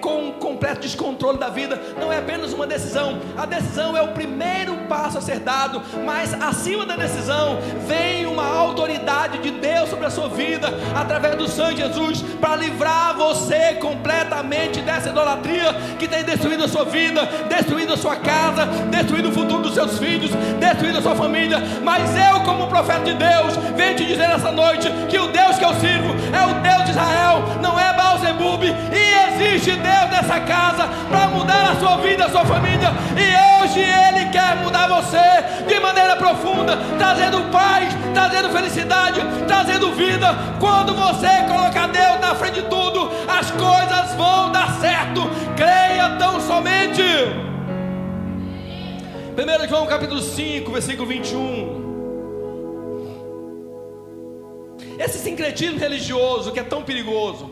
com um completo descontrole da vida. Não é apenas uma decisão, a decisão é o primeiro passo a ser dado, mas acima da decisão vem uma autoridade de Deus sobre a sua vida, através do sangue de Jesus, para livrar você completamente dessa idolatria que tem destruído a sua vida, destruído a sua casa, destruído o futuro dos seus filhos, destruído a sua família. Mas eu, como profeta de Deus, venho te dizer nessa noite que o Deus que eu sirvo é o Deus de Israel, não é Baal-zebub. E existe Deus nessa casa para mudar a sua vida, a sua família. E hoje Ele quer mudar você de maneira profunda, trazendo paz, trazendo felicidade, trazendo vida. Quando você colocar Deus na frente de tudo, as coisas vão dar certo. Creia tão somente. 1 João capítulo 5, versículo 21. Esse sincretismo religioso que é tão perigoso,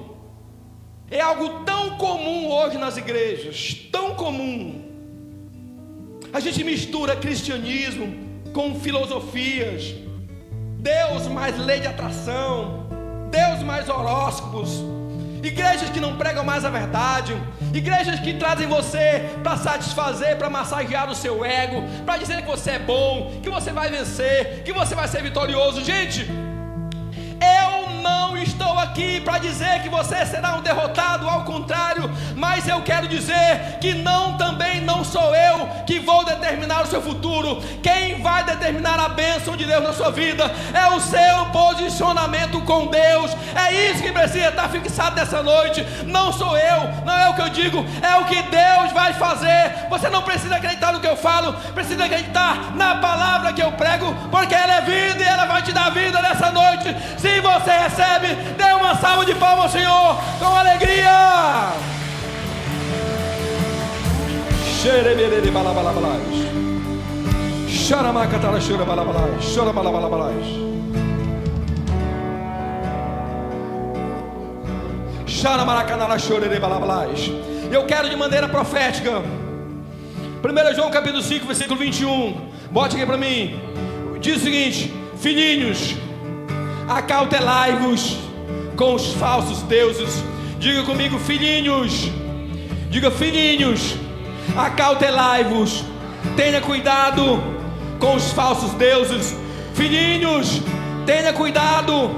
é algo tão comum hoje nas igrejas, tão comum. A gente mistura cristianismo com filosofias, Deus mais lei de atração, Deus mais horóscopos, igrejas que não pregam mais a verdade, igrejas que trazem você para satisfazer, para massagear o seu ego, para dizer que você é bom, que você vai vencer, que você vai ser vitorioso. Gente, eu não estou aqui para dizer que você será um derrotado, ao contrário, mas eu quero dizer que também não sou eu que vou determinar o seu futuro. Quem vai determinar a bênção de Deus na sua vida é o seu posicionamento com Deus. É isso que precisa estar fixado nessa noite. Não sou eu, não é o que eu digo, é o que Deus vai fazer. Você não precisa acreditar no que eu falo, precisa acreditar na palavra que eu prego, porque ela é vida e ela vai te dar vida nessa noite. Se você recebe, dê uma salva de palmas ao Senhor com alegria. Eu quero de maneira profética, 1 João capítulo 5, versículo 21. Bote aqui para mim. Diz o seguinte: filhinhos, acautelai-vos com os falsos deuses. Diga comigo, filhinhos. Diga, filhinhos, acautelai-vos. Tenha cuidado com os falsos deuses. Filhinhos, tenha cuidado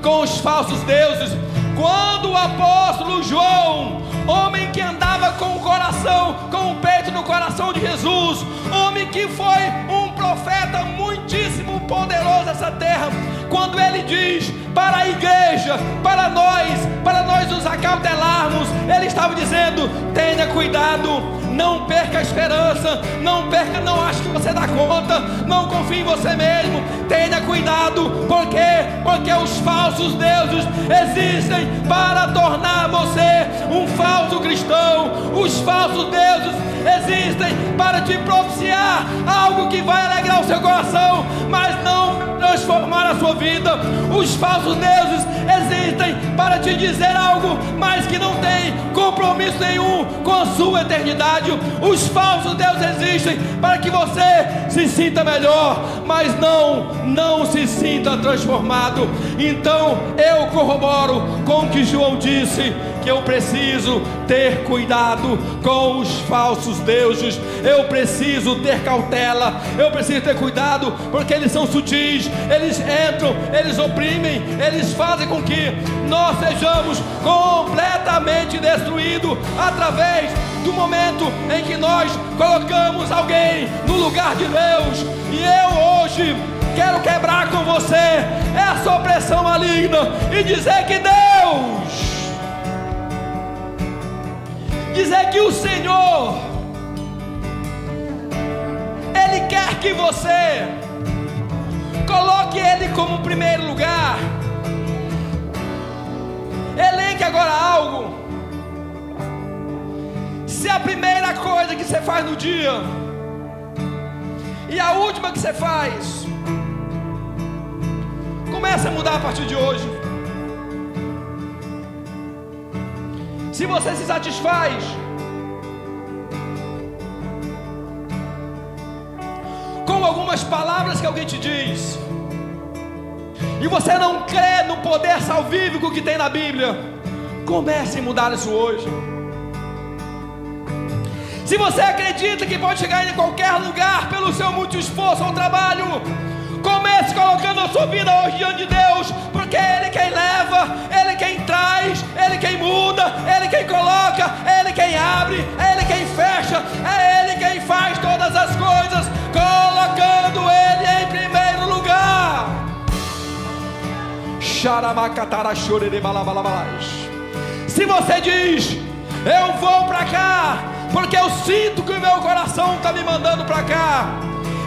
com os falsos deuses. Quando o apóstolo João, homem que andava com o coração, com o peito no coração de Jesus, homem que foi um profeta muitíssimo poderoso nessa terra, quando ele diz para a igreja, para nós nos acautelarmos, ele estava dizendo: tenha cuidado, não perca a esperança, não ache que você dá conta, não confie em você mesmo, tenha cuidado, porque os falsos deuses existem para tornar você um falso cristão. Os falsos deuses existem para te propiciar algo que vai alegrar o seu coração, mas não transformar a sua vida. Os falsos deuses existem para te dizer algo, mas que não tem compromisso nenhum com a sua eternidade. Os falsos deuses existem para que você se sinta melhor, mas não se sinta transformado. Então eu corroboro com o que João disse, que eu preciso ter cuidado com os falsos deuses. Eu preciso ter cautela, eu preciso ter cuidado, porque eles são sutis, eles entram, eles oprimem, eles fazem com que nós sejamos completamente destruídos através do momento em que nós colocamos alguém no lugar de Deus. E eu hoje quero quebrar com você essa opressão maligna e dizer que Deus dizer que o Senhor, Ele quer que você coloque Ele como primeiro lugar. Elenque agora algo. Se a primeira coisa que você faz no dia e a última que você faz, comece a mudar a partir de hoje. Se você se satisfaz com algumas palavras que alguém te diz, e você não crê no poder salvífico que tem na Bíblia, comece a mudar isso hoje. Se você acredita que pode chegar em qualquer lugar pelo seu muito esforço ou trabalho, comece colocando a sua vida hoje diante de Deus, porque é Ele quem leva, Ele quem traz, Ele quem muda, Ele quem coloca, Ele quem abre, Ele quem fecha, é Ele quem faz todas as coisas, colocando Ele em primeiro lugar. Se você diz, eu vou para cá, porque eu sinto que o meu coração está me mandando para cá,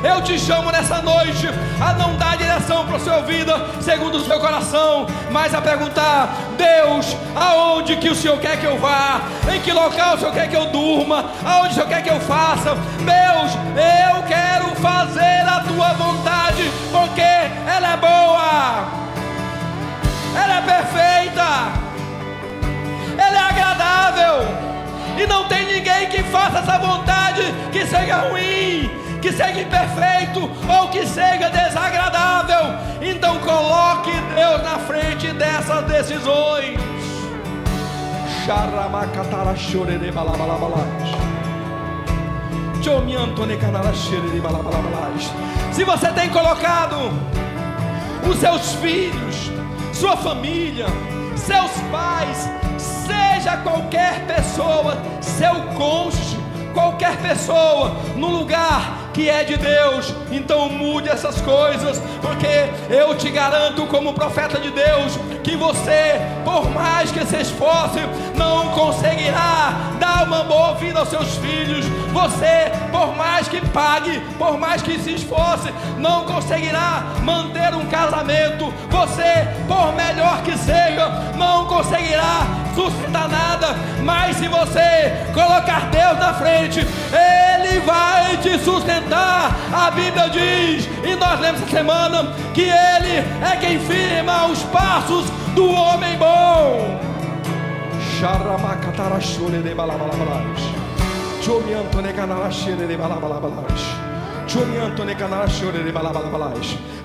eu te chamo nessa noite a não dar direção para a sua vida segundo o seu coração, mas a perguntar: Deus, aonde que o Senhor quer que eu vá? Em que local o Senhor quer que eu durma? Aonde o Senhor quer que eu faça? Deus, eu quero fazer a tua vontade, porque ela é boa, ela é perfeita, ela é agradável. E não tem ninguém que faça essa vontade que seja ruim, que seja imperfeito ou que seja desagradável. Então coloque Deus na frente dessas decisões. Se você tem colocado os seus filhos, sua família, seus pais, seja qualquer pessoa, seu cônjuge, qualquer pessoa, no lugar que é de Deus, então mude essas coisas, porque eu te garanto, como profeta de Deus, que você, por mais que se esforce, não conseguirá dar uma boa vida aos seus filhos. Você, por mais que pague, por mais que se esforce, não conseguirá manter um casamento. Você, por melhor que seja, não conseguirá sustentar nada. Mas se você colocar Deus na frente, Ele vai te sustentar. A Bíblia diz, e nós lemos essa semana, que Ele é quem firma os passos do homem bom.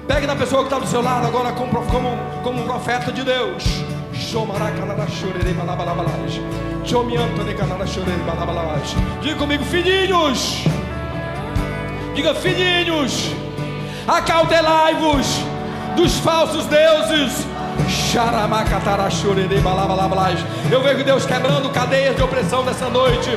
Pegue na pessoa que está do seu lado agora como um profeta de Deus. Diga comigo, filhinhos. Diga, filhinhos, acautelai-vos dos falsos deuses. Eu vejo Deus quebrando cadeias de opressão nessa noite.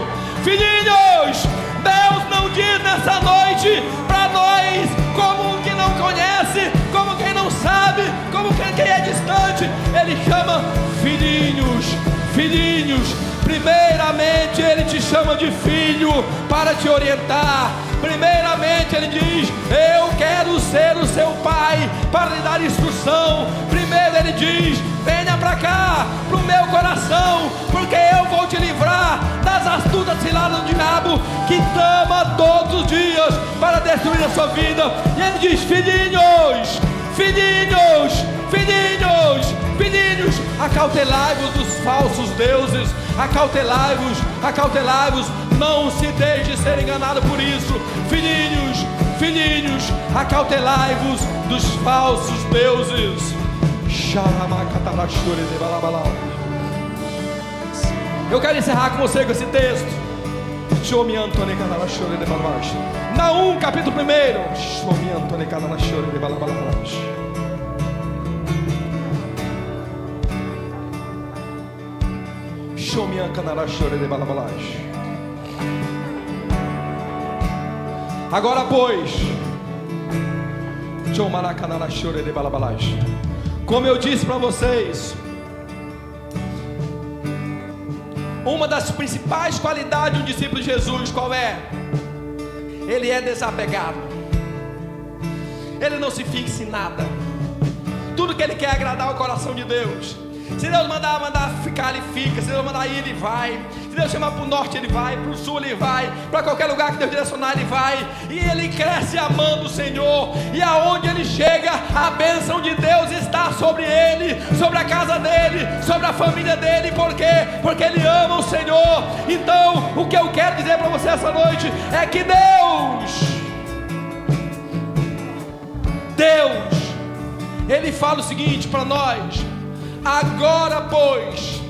Filhinhos, Deus não diz nessa noite para nós como quem não conhece, como quem não sabe, como quem é distante. Ele chama filhinhos, filhinhos. Primeiramente Ele te chama de filho para te orientar. Primeiramente Ele diz, eu quero ser o seu pai para lhe dar instrução. Primeiro Ele diz, venha para cá, para o meu coração, porque eu vou te livrar das astutas ciladas do diabo, que trama todos os dias para destruir a sua vida. E Ele diz, filhinhos, filhinhos, filhinhos, filhinhos, acautelai-vos dos falsos deuses. Acautelai-vos, acautelai-vos, não se deixe ser enganado por isso. Filhinhos, filhinhos, acautelai-vos dos falsos deuses. Eu quero encerrar com você com esse texto. Naum, capítulo 1. Agora, pois, como eu disse para vocês, Uma das principais qualidades de um discípulo de Jesus, qual é? Ele é desapegado. Ele não se fixa em nada. Tudo que ele quer é agradar o coração de Deus. Se Deus mandar ficar, ele fica. Se Deus mandar ir, ele vai. Se Deus chamar para o norte, ele vai. Para o sul, ele vai. Para qualquer lugar que Deus direcionar, ele vai. E ele cresce amando o Senhor. E aonde ele chega, a bênção de Deus está sobre ele, sobre a casa dele, sobre a família dele. Por quê? Porque ele ama o Senhor. Então, o que eu quero dizer para você essa noite é que Deus, Ele fala o seguinte para nós: agora, pois,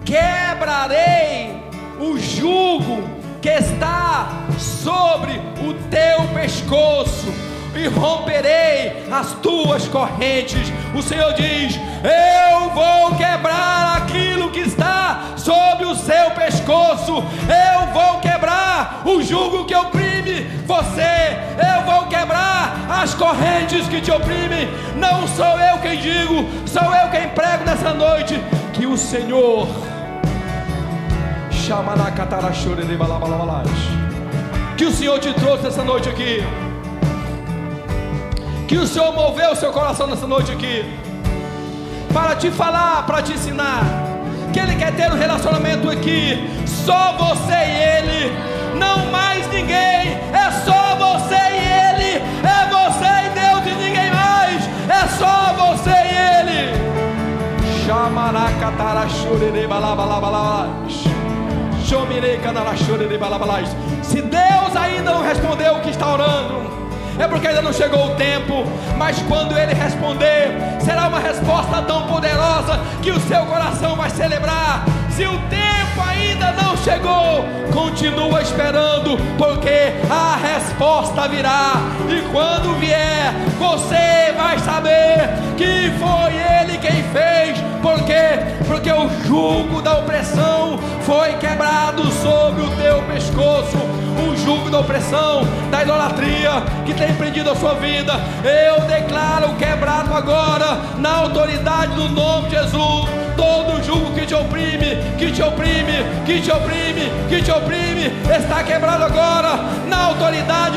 quebrarei o jugo que está sobre o teu pescoço e romperei as tuas correntes. O Senhor diz: eu vou quebrar aquilo que está sobre o seu pescoço. Eu vou quebrar o jugo que oprime você. Eu vou quebrar as correntes que te oprimem. Não sou eu quem digo, sou eu quem prego nessa noite que o Senhor que o Senhor te trouxe nessa noite aqui, que o Senhor moveu o seu coração nessa noite aqui para te falar, para te ensinar que Ele quer ter um relacionamento aqui, só você e Ele, não mais ninguém. É só você e Ele, é você e Deus e ninguém mais. É só você e Ele. Se Deus ainda não respondeu o que está orando, é porque ainda não chegou o tempo. Mas quando Ele responder, será uma resposta tão poderosa que o seu coração vai celebrar. Se o tempo ainda não chegou, continua esperando, porque a resposta virá. E quando vier, você vai saber que foi Ele quem fez. Por quê? Porque o jugo da opressão foi quebrado sobre o teu pescoço. O jugo da opressão, da idolatria que tem prendido a sua vida, eu declaro quebrado agora, na autoridade do nome de Jesus. Todo jugo que te oprime, que te oprime, que te oprime, que te oprime, está quebrado agora, na autoridade